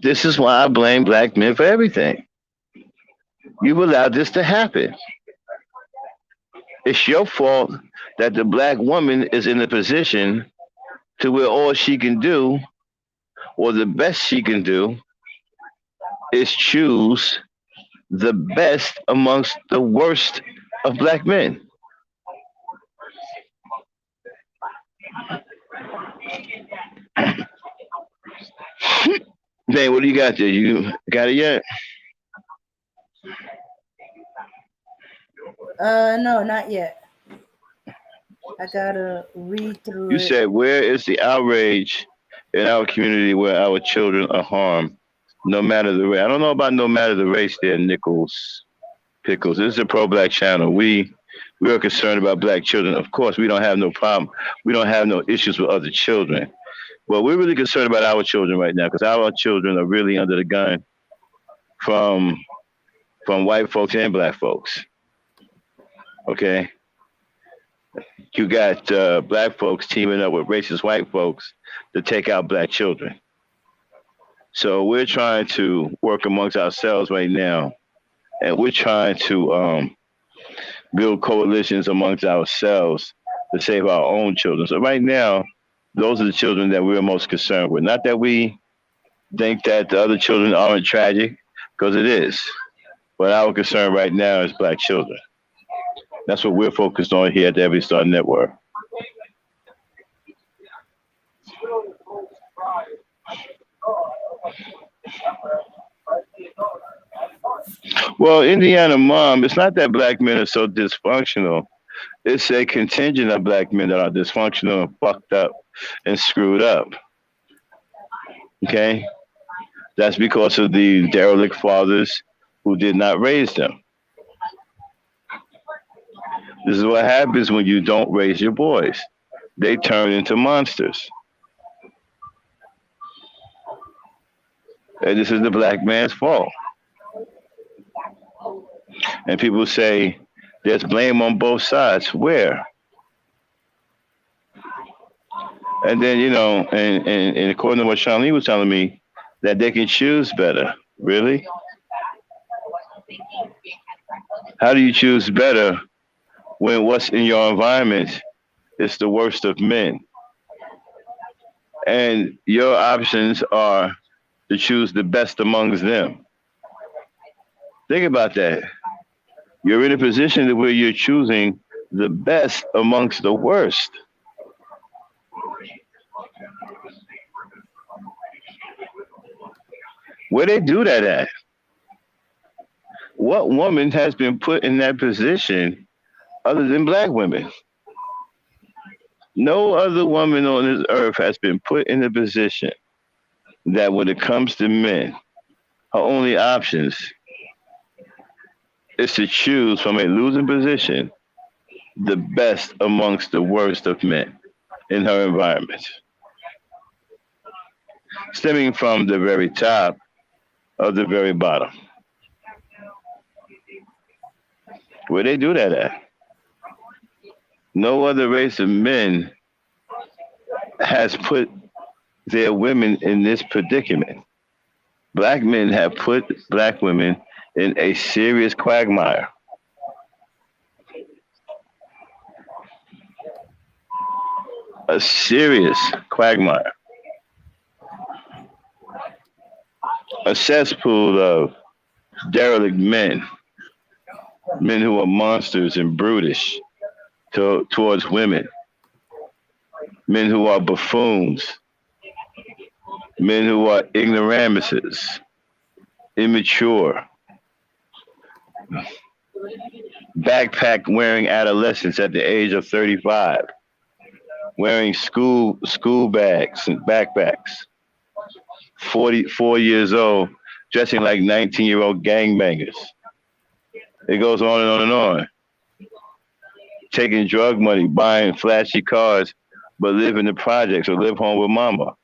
This is why I blame black men for everything. You've allowed this to happen. It's your fault that the black woman is in a position to where all she can do, or the best she can do, is choose the best amongst the worst of black men. Dave, what do you got there? You got it yet? No, not yet. I gotta read through You it. said, where is the outrage in our community where our children are harmed, no matter the race? I don't know about no matter the race there, Nichols Pickles. This is a pro-black channel. We are concerned about black children. Of course, we don't have no problem. We don't have no issues with other children. Well, we're really concerned about our children right now because our children are really under the gun from white folks and black folks. Okay, you got black folks teaming up with racist white folks to take out black children. So we're trying to work amongst ourselves right now, and we're trying to build coalitions amongst ourselves to save our own children. So right now, those are the children that we're most concerned with. Not that we think that the other children aren't tragic, because it is. But our concern right now is black children. That's what we're focused on here at the Every Star Network. Well, Indiana mom, it's not that black men are so dysfunctional. It's a contingent of black men that are dysfunctional and fucked up and screwed up. Okay? That's because of the derelict fathers who did not raise them. This is what happens when you don't raise your boys. They turn into monsters. And this is the black man's fault. And people say there's blame on both sides. Where? And then, and according to what Charlene was telling me, that they can choose better. Really? How do you choose better when what's in your environment is the worst of men? And your options are to choose the best amongst them. Think about that. You're in a position where you're choosing the best amongst the worst. Where they do that at? What woman has been put in that position other than black women? No other woman on this earth has been put in a position that when it comes to men, her only options is to choose from a losing position the best amongst the worst of men in her environment. Stemming from the very top of the very bottom. Where they do that at? No other race of men has put their women in this predicament. Black men have put black women in a serious quagmire. A serious quagmire. A cesspool of derelict men who are monsters and brutish towards women, men who are buffoons, men who are ignoramuses, immature, backpack wearing adolescents at the age of 35, wearing school bags and backpacks, 44 years old, dressing like 19-year-old gangbangers. It goes on and on and on. Taking drug money, buying flashy cars, but live in the projects or live home with mama.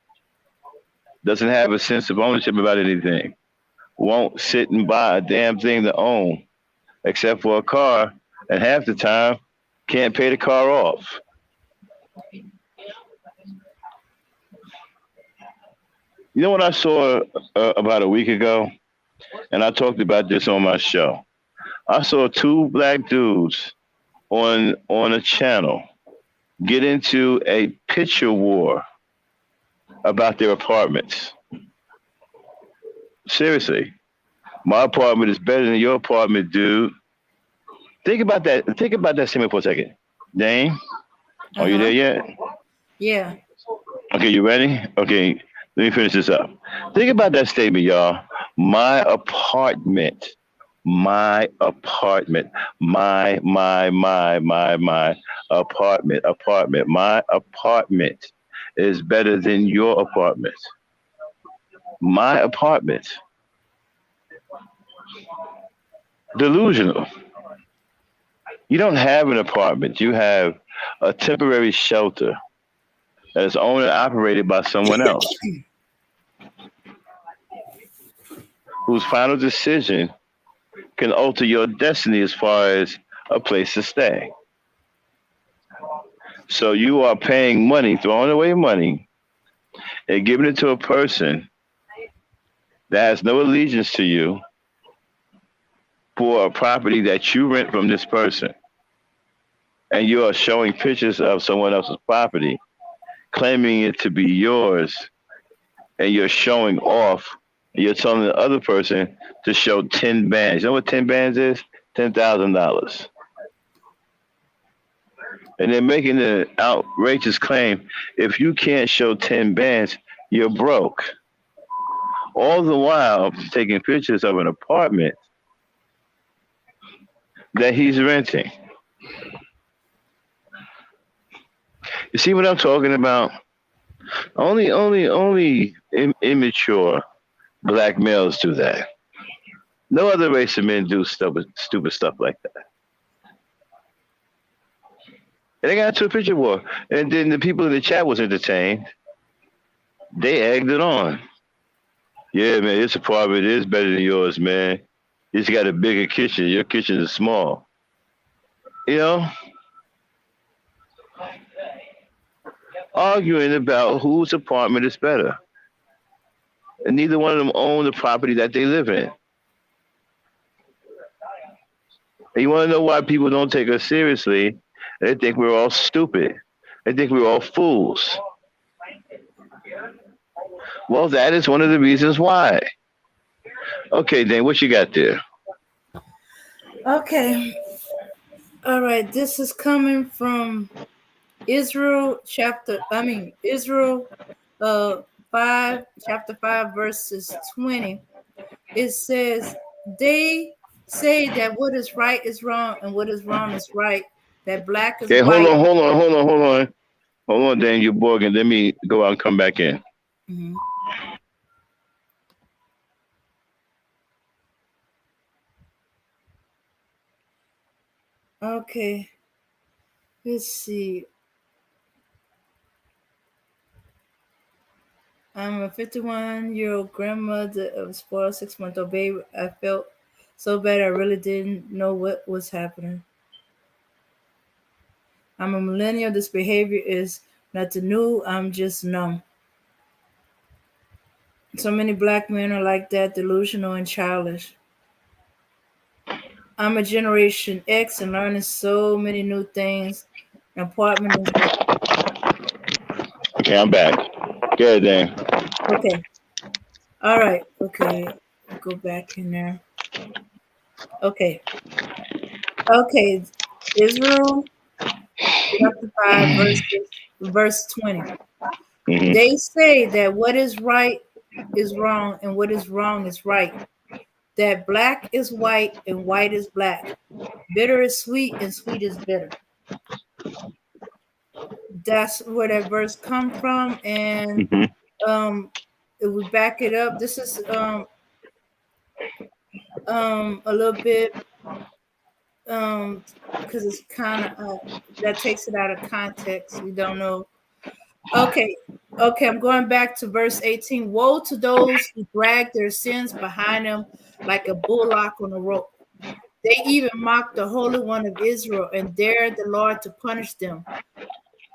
Doesn't have a sense of ownership about anything. Won't sit and buy a damn thing to own, except for a car, and half the time can't pay the car off. You know what I saw about a week ago? And I talked about this on my show. I saw two black dudes on a channel get into a picture war about their apartments. Seriously. My apartment is better than your apartment, dude. Think about that statement for a second. Dane, are you there yet? Yeah. Okay, you ready? Okay, let me finish this up. Think about that statement, y'all. My apartment, my apartment, my apartment, my apartment is better than your apartment. My apartment. Delusional. You don't have an apartment. You have a temporary shelter that is owned and operated by someone else, whose final decision can alter your destiny as far as a place to stay. So you are paying money, throwing away money, and giving it to a person that has no allegiance to you for a property that you rent from this person. And you are showing pictures of someone else's property, claiming it to be yours, and you're showing off. You're telling the other person to show 10 bands. You know what 10 bands is? $10,000. And they're making the outrageous claim, if you can't show 10 bands, you're broke. All the while taking pictures of an apartment that he's renting. You see what I'm talking about? Only immature black males do that. No other race of men do stupid stuff like that. And they got into a picture war. And then the people in the chat was entertained. They egged it on. Yeah, man, this apartment is better than yours, man. It's got a bigger kitchen. Your kitchen is small. You know? Arguing about whose apartment is better. And neither one of them own the property that they live in. And you want to know why people don't take us seriously? They think we're all stupid. They think we're all fools. Well, that is one of the reasons why. Okay, Dan, what you got there? Okay. All right. This is coming from Israel 5, chapter 5, verses 20. It says, they say that what is right is wrong and what is wrong is right, that black is Okay, white. hold on, Dan, you're bogging. Let me go out and come back in. Mm-hmm. Okay. Let's see. I'm a 51-year-old grandmother of a spoiled 6-month-old baby. I felt so bad I really didn't know what was happening. I'm a millennial. This behavior is nothing new. I'm just numb. So many black men are like that, delusional and childish. I'm a Generation X and learning so many new things. An apartment is Okay, I'm back. Good, Dan. okay. All right. Okay. Go back in there. Okay. Okay. Israel chapter 5, verse 20. Mm-hmm. They say that what is right is wrong and what is wrong is right. That black is white and white is black. Bitter is sweet and sweet is bitter. That's where that verse come from. And Mm-hmm. if we back it up, this is a little bit because it's kind of that takes it out of context. We don't know. Okay, I'm going back to verse 18. Woe to those who drag their sins behind them like a bullock on a rope. They even mock the Holy One of Israel and dare the Lord to punish them.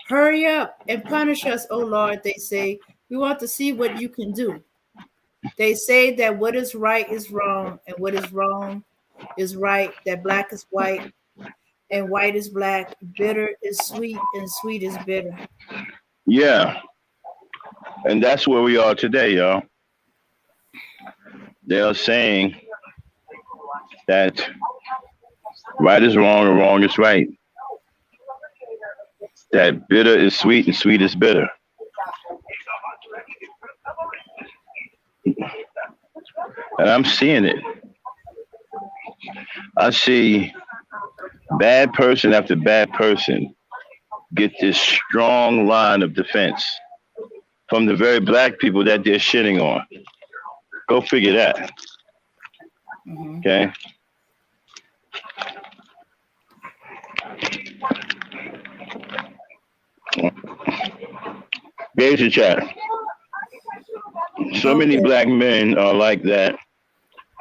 Hurry up and punish us, O Lord, they say. We want to see what you can do. They say that what is right is wrong and what is wrong is right, that black is white and white is black, bitter is sweet and sweet is bitter. Yeah, and that's where we are today, y'all. They are saying that right is wrong and wrong is right. That bitter is sweet and sweet is bitter. And I'm seeing it. I see bad person after bad person get this strong line of defense from the very black people that they're shitting on. Go figure that. Mm-hmm. Okay. Gauge the chat. So many Okay. black men are like that,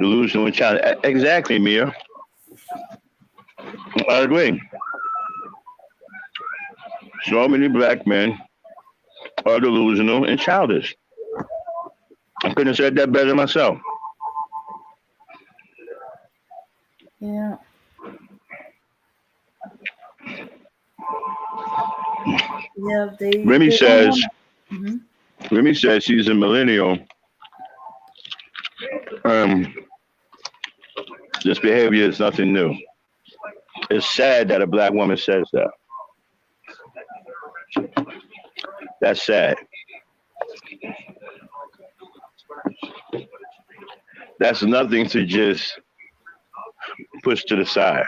delusional and childish. Exactly, Mia. I agree. So many black men are delusional and childish. I couldn't have said that better myself. Yeah. Yeah, Remy they don't says, want to. Hmm. Remy says she's a millennial. Um, this behavior is nothing new. It's sad that a black woman says that. That's sad. That's nothing to just push to the side.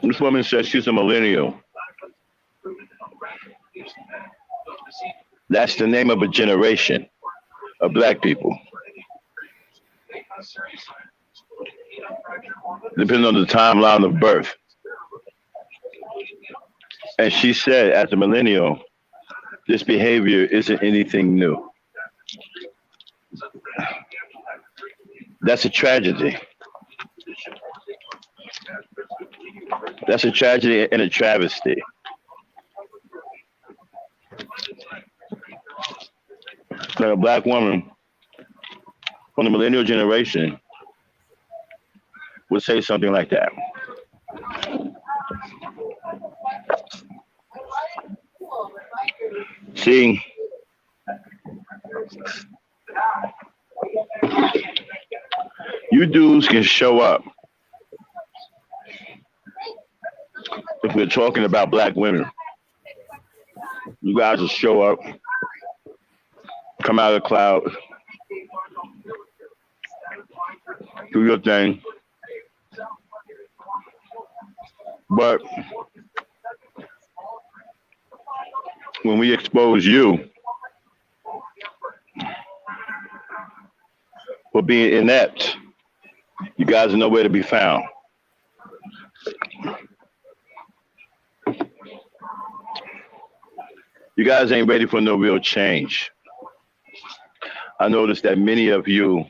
This woman says she's a millennial. That's the name of a generation of black people. Depending on the timeline of birth. And she said, as a millennial, this behavior isn't anything new. That's a tragedy. That's a tragedy and a travesty. That a black woman from the millennial generation would say something like that. See, you dudes can show up if we're talking about black women. You guys will show up, come out of the cloud, do your thing. But when we expose you for being inept, you guys are nowhere to be found. You guys ain't ready for no real change. I noticed that many of you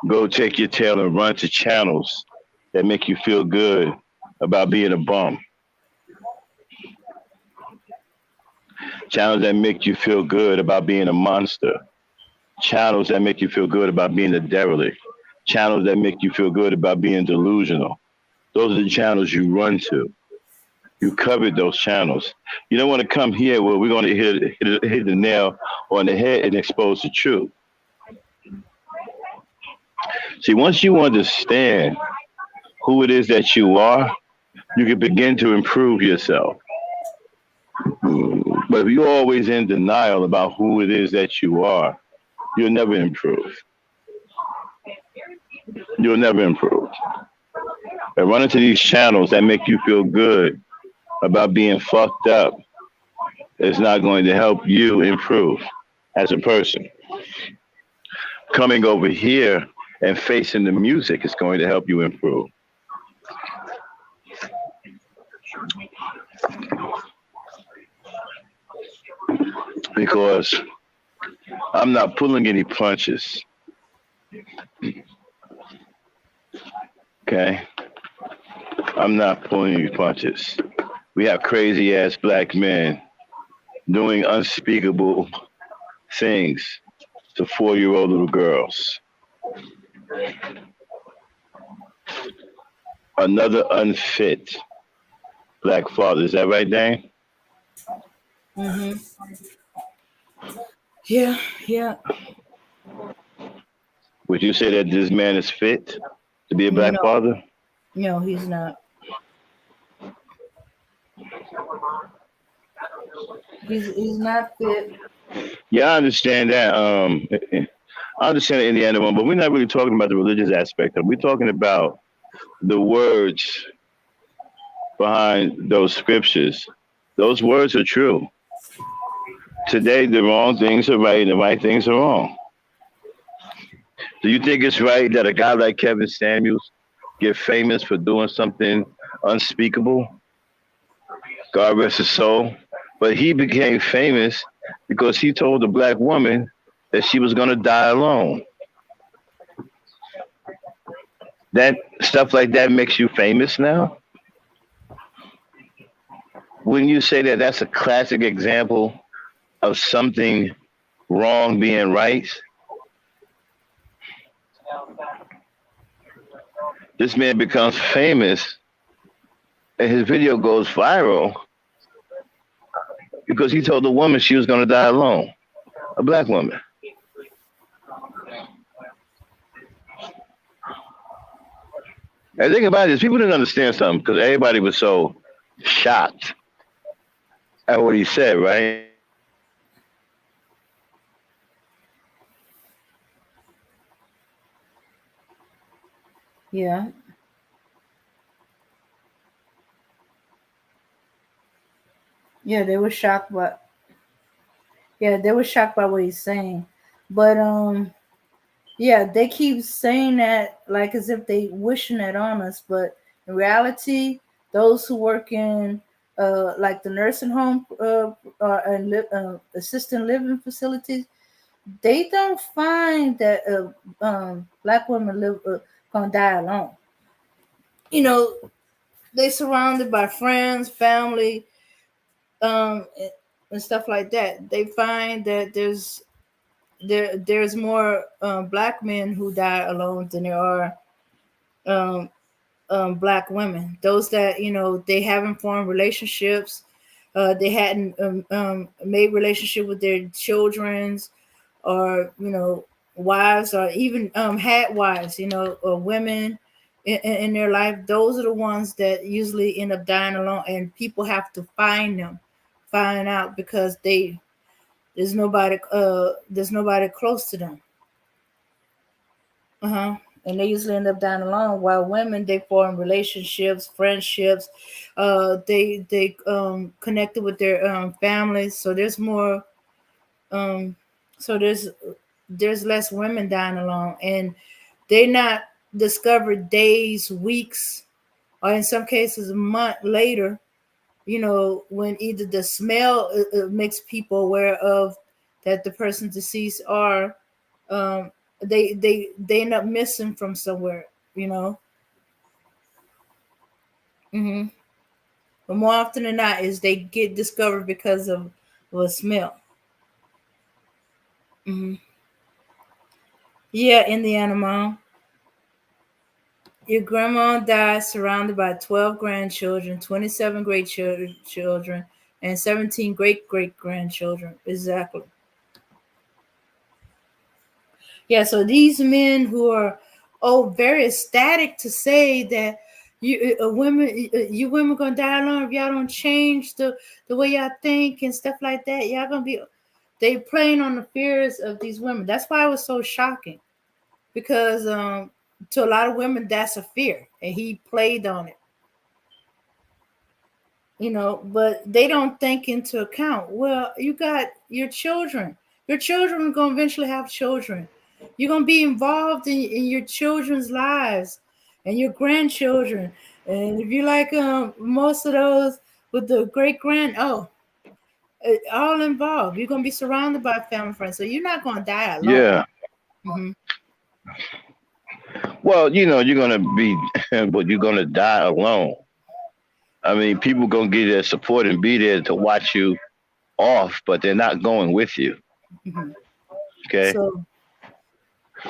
go take your tail and run to channels that make you feel good about being a bum. Channels that make you feel good about being a monster. Channels that make you feel good about being a derelict. Channels that make you feel good about being delusional. Those are the channels you run to. You covered those channels. You don't want to come here where we're going to hit the nail on the head and expose the truth. See, once you understand who it is that you are, you can begin to improve yourself. But if you're always in denial about who it is that you are, you'll never improve. You'll never improve. And run into these channels that make you feel good about being fucked up is not going to help you improve as a person. Coming over here and facing the music is going to help you improve. Because I'm not pulling any punches. Okay? I'm not pulling any punches. We have crazy ass black men doing unspeakable things to 4-year-old little girls. Another unfit black father. Is that right, Dane? Mm-hmm. Yeah, yeah. Would you say that this man is fit to be a black father? No, he's not. He's not fit. Yeah, I understand that. I understand the Indiana one, but we're not really talking about the religious aspect of it. We're talking about the words behind those scriptures. Those words are true. Today, the wrong things are right and the right things are wrong. Do you think it's right that a guy like Kevin Samuels get famous for doing something unspeakable? God rest his soul. But he became famous because he told the black woman that she was going to die alone. That stuff like that makes you famous now. Wouldn't you say that that's a classic example of something wrong being right? This man becomes famous and his video goes viral because he told the woman she was going to die alone, a black woman. And the thing about it is, people didn't understand something because everybody was so shocked at what he said, right? Yeah. Yeah, they were shocked by what he's saying. But yeah, they keep saying that like as if they wishing it on us, but in reality, those who work in like the nursing home and assisted living facilities, they don't find that black women gonna die alone. You know, they surrounded by friends, family, um, and, and stuff like that. They find that there's more black men who die alone than there are um, black women. Those that they haven't formed relationships, they hadn't made relationship with their children's, or wives, or even had wives, or women in their life. Those are the ones that usually end up dying alone, and people have to find out because there's nobody close to them. Uh-huh. And they usually end up dying alone. While women, they form relationships, friendships. They connected with their families. So there's more. Um, so there's less women dying alone, and they not discovered days, weeks, or in some cases a month later. When either the smell makes people aware of that the person deceased, or um, they end up missing from somewhere. You know, hmm But more often than not, is they get discovered because of a smell. hmm Yeah, Indiana mom, your grandma died surrounded by 12 grandchildren, 27 great children, and 17 great great grandchildren. Exactly. Yeah, so these men who are very ecstatic to say that you women gonna die alone if y'all don't change the way y'all think and stuff like that. Y'all gonna be they playing on the fears of these women. That's why it was so shocking, because to a lot of women that's a fear, and he played on it. But they don't think into account. Well, you got your children. Your children are going to eventually have children. You're going to be involved in your children's lives and your grandchildren. And if you like most of those with the great grand, all involved. You're going to be surrounded by family friends. So you're not going to die alone. Yeah. Mm-hmm. Well, you're gonna be, but you're gonna die alone. I mean, people gonna give their support and be there to watch you off, but they're not going with you. Mm-hmm. Okay, So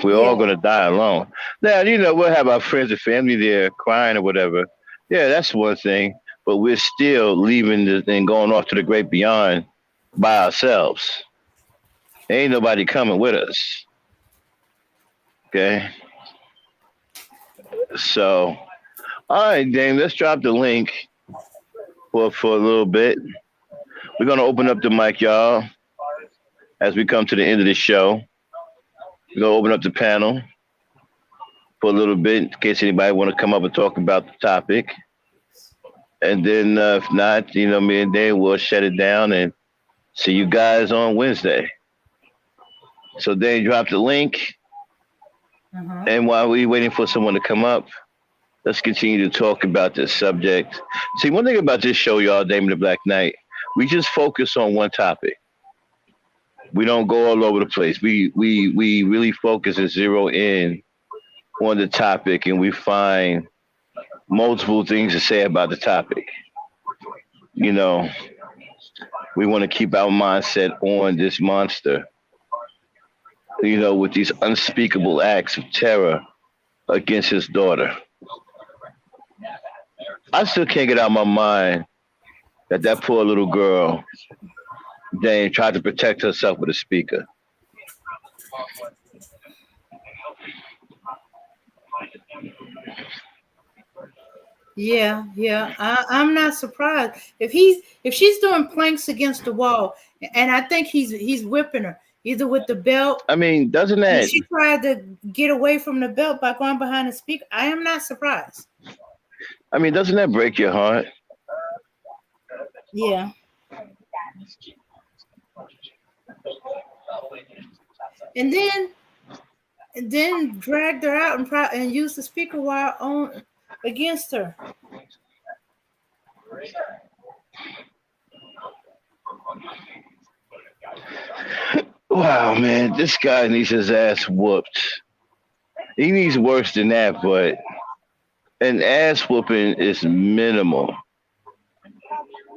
we're yeah. all gonna die alone. Now, we'll have our friends and family there crying or whatever. Yeah, that's one thing. But we're still leaving and going off to the great beyond by ourselves. Ain't nobody coming with us. Okay, so all right, Dame, let's drop the link for a little bit. We're gonna open up the mic, y'all, as we come to the end of the show. We're gonna open up the panel for a little bit in case anybody want to come up and talk about the topic. And then if not, me and Dave will shut it down and see you guys on Wednesday. So Dave, drop the link. Uh-huh. And while we waiting for someone to come up, let's continue to talk about this subject. See, one thing about this show, y'all, Dame the Black Knight, we just focus on one topic. We don't go all over the place. We really focus and zero in on the topic, and we find multiple things to say about the topic. You know, we want to keep our mindset on this monster, with these unspeakable acts of terror against his daughter. I still can't get out of my mind that poor little girl, Dane, tried to protect herself with a speaker. Yeah, yeah. I'm not surprised if she's doing planks against the wall, and I think he's whipping her either with the belt. I mean, doesn't And that? she tried to get away from the belt by going behind the speaker. I am not surprised. I mean, doesn't that break your heart? Yeah. And then dragged her out and used the speaker while on against her. Wow, man, this guy needs his ass whooped. He needs worse than that, but an ass whooping is minimal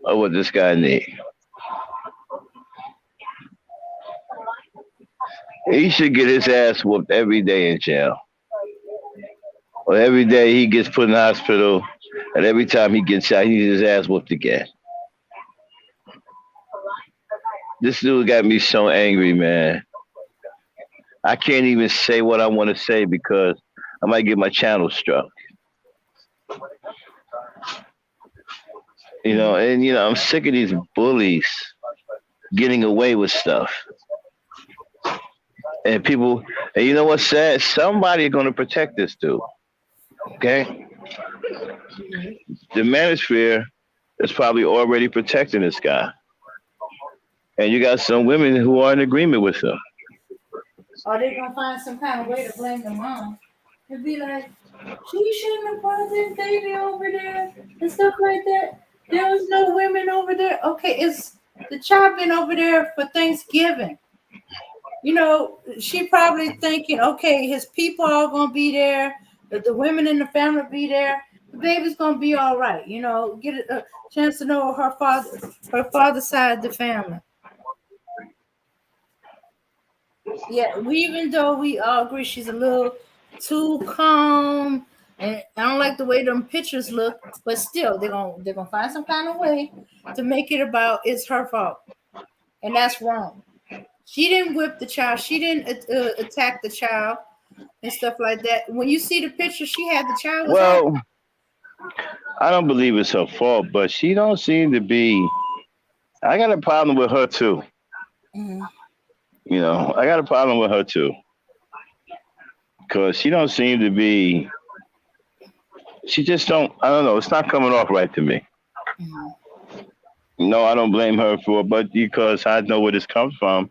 of what this guy needs. He should get his ass whooped every day in jail. Or every day he gets put in the hospital, and every time he gets out, he needs his ass whooped again. This dude got me so angry, man. I can't even say what I want to say because I might get my channel struck. I'm sick of these bullies getting away with stuff. And people, and you know what's sad? Somebody going to protect this dude. Okay? The manosphere is probably already protecting this guy. And you got some women who are in agreement with him. Are they gonna find some kind of way to blame the mom? It'd be like, she shouldn't have brought this baby over there and stuff like that. There was no women over there. Okay, it's the child been over there for Thanksgiving. She probably thinking, okay, his people are gonna be there, the women in the family be there, the baby's gonna be all right. Get a chance to know her father's side of the family. Yeah, even though we all agree she's a little too calm, and I don't like the way them pictures look, but still they're gonna find some kind of way to make it about it's her fault, and that's wrong. She didn't whip the child. She didn't attack the child and stuff like that. When you see the picture, she had the child was happy. Well, I don't believe it's her fault, but she don't seem to be. I got a problem with her too. Mm-hmm. I got a problem with her too, because she don't seem to be. She just don't. I don't know. It's not coming off right to me. Mm-hmm. No, I don't blame her for it, but because I know where this comes from.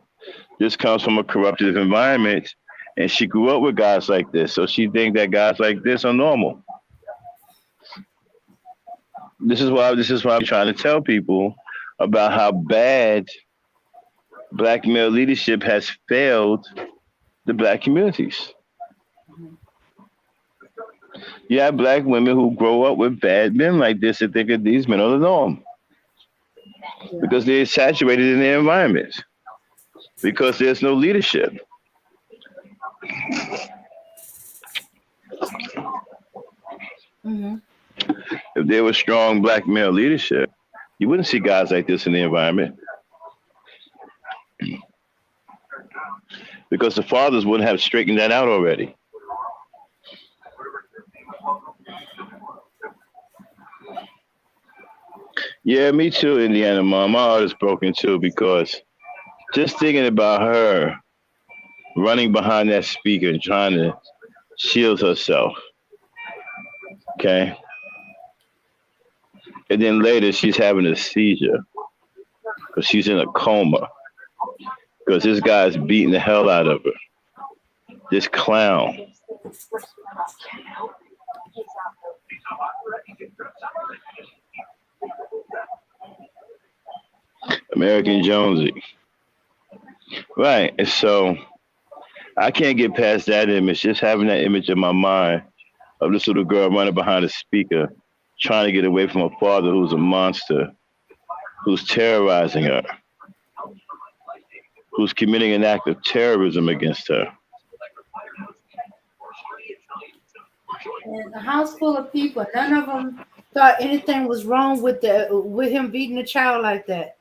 This comes from a corruptive environment, and she grew up with guys like this, so she thinks that guys like this are normal. This is why I'm trying to tell people about how bad black male leadership has failed the black communities. You have black women who grow up with bad men like this and think that these men are the norm because they're saturated in their environment. Because there's no leadership. Mm-hmm. If there was strong black male leadership, you wouldn't see guys like this in the environment. Because the fathers wouldn't have straightened that out already. Yeah, me too, Indiana Mom. My heart is broken too because just thinking about her running behind that speaker and trying to shield herself. Okay. And then later she's having a seizure because she's in a coma because this guy's beating the hell out of her. This clown. American Jonesy. Right. And so I can't get past that image. Just having that image in my mind of this little girl running behind a speaker, trying to get away from her father who's a monster, who's terrorizing her, who's committing an act of terrorism against her. And a house full of people, none of them thought anything was wrong with him beating the child like that.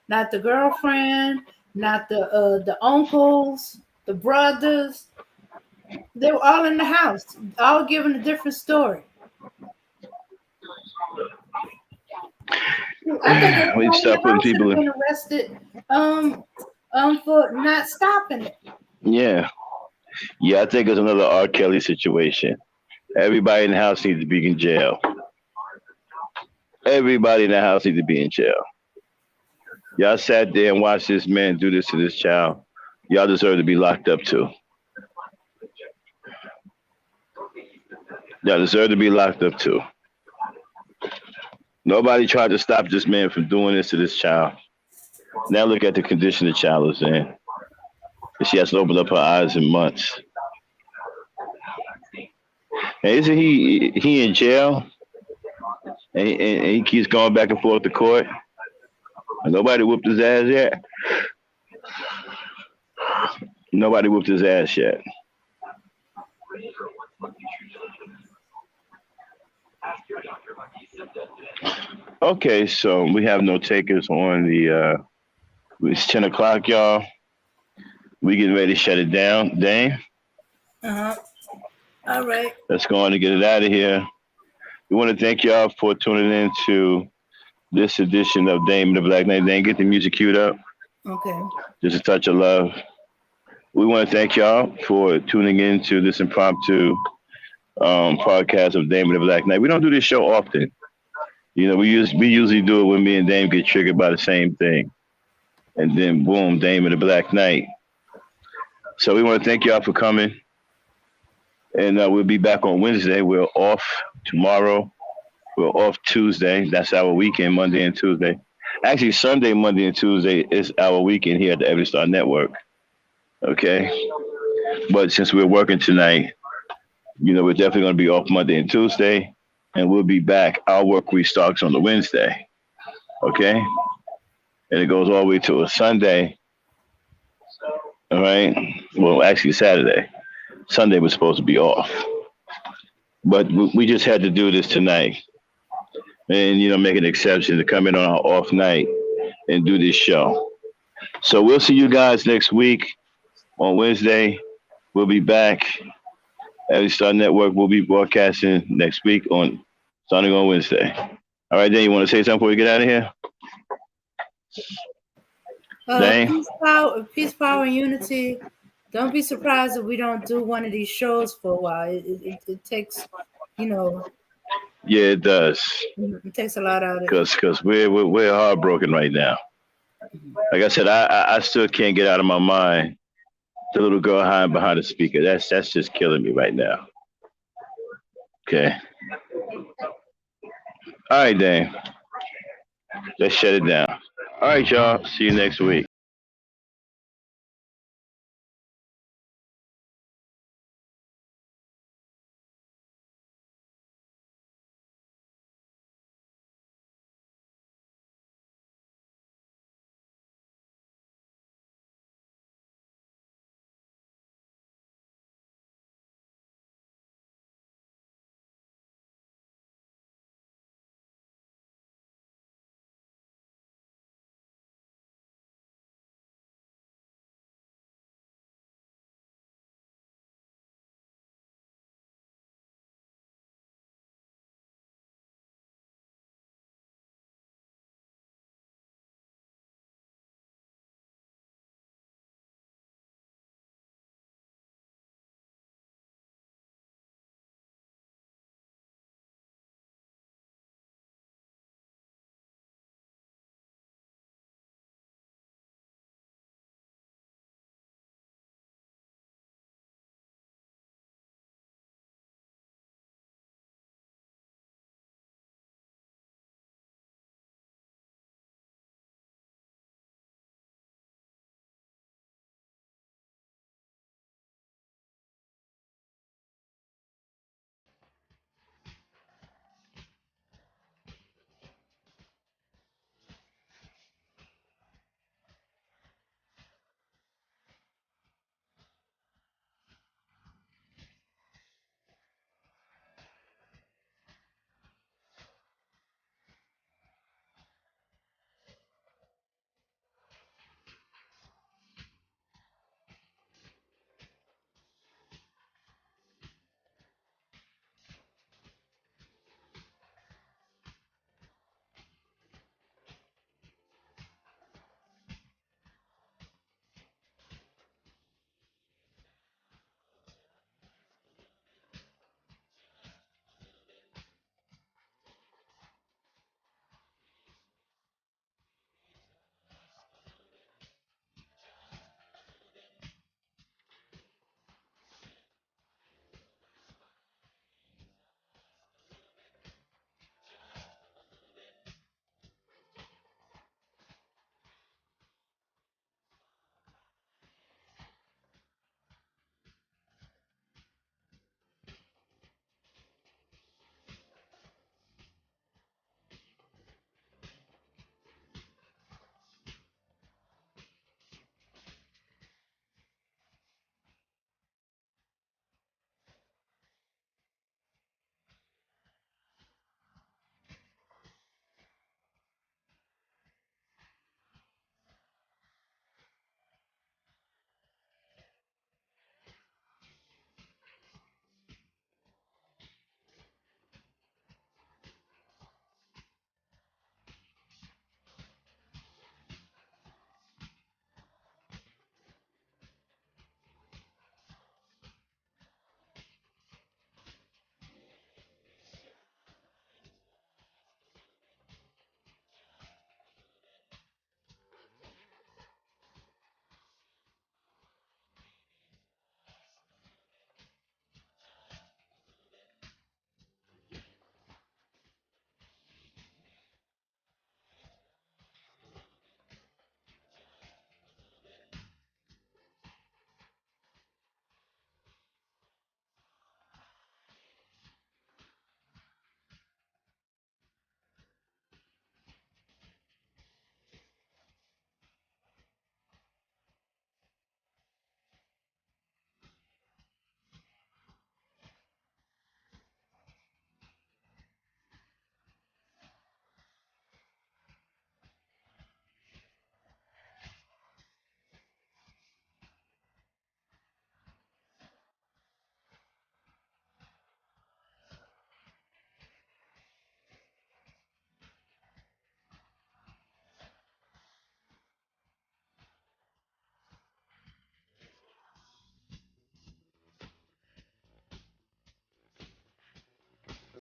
Not the girlfriend, not the uncles, the brothers. They were all in the house, all giving a different story. I think We everybody in start the putting house should people have in. been arrested for not stopping it. Yeah. Yeah, I think it's another R. Kelly situation. Everybody in the house needs to be in jail. Everybody in the house needs to be in jail. Y'all sat there and watched this man do this to this child. Y'all deserve to be locked up too. Y'all deserve to be locked up too. Nobody tried to stop this man from doing this to this child. Now look at the condition the child is in. She has to open up her eyes in months. And isn't he in jail? And he keeps going back and forth to court. And nobody whooped his ass yet. Nobody whooped his ass yet. Okay, so we have no takers on the. It's 10 o'clock, y'all. We getting ready to shut it down. Dane, Uh-huh. All right. let's go on and get it out of here. We want to thank y'all for tuning in to this edition of Dame and the Black Knight. Dane, get the music queued up. Okay. Just a touch of love. We want to thank y'all for tuning in to this impromptu podcast of Dame and the Black Knight. We don't do this show often. You know, we usually do it when me and Dame get triggered by the same thing. And then boom, Dame and the Black Knight. So we want to thank y'all for coming. And we'll be back on Wednesday. We're off tomorrow. We're off Tuesday. That's our weekend, Monday and Tuesday. Actually, Sunday, Monday, and Tuesday is our weekend here at the Every Star Network. Okay? But since we're working tonight, you know, we're definitely going to be off Monday and Tuesday. And we'll be back. Our work week starts on the Wednesday. Okay? And it goes all the way to a Sunday. All right? Well, actually, Saturday. Sunday was supposed to be off. But we just had to do this tonight. And, you know, make an exception to come in on our off night and do this show. So we'll see you guys next week on Wednesday. We'll be back. Every Star Network will be broadcasting next week starting on Wednesday. All right, Dan, you want to say something before we get out of here? Peace, power, and unity. Don't be surprised if we don't do one of these shows for a while. It takes, you know. Yeah, it does. It takes a lot out of it. Because we're heartbroken right now. Like I said, I still can't get out of my mind the little girl hiding behind the speaker. That's just killing me right now. Okay. All right, Dan. Let's shut it down. All right, y'all. See you next week.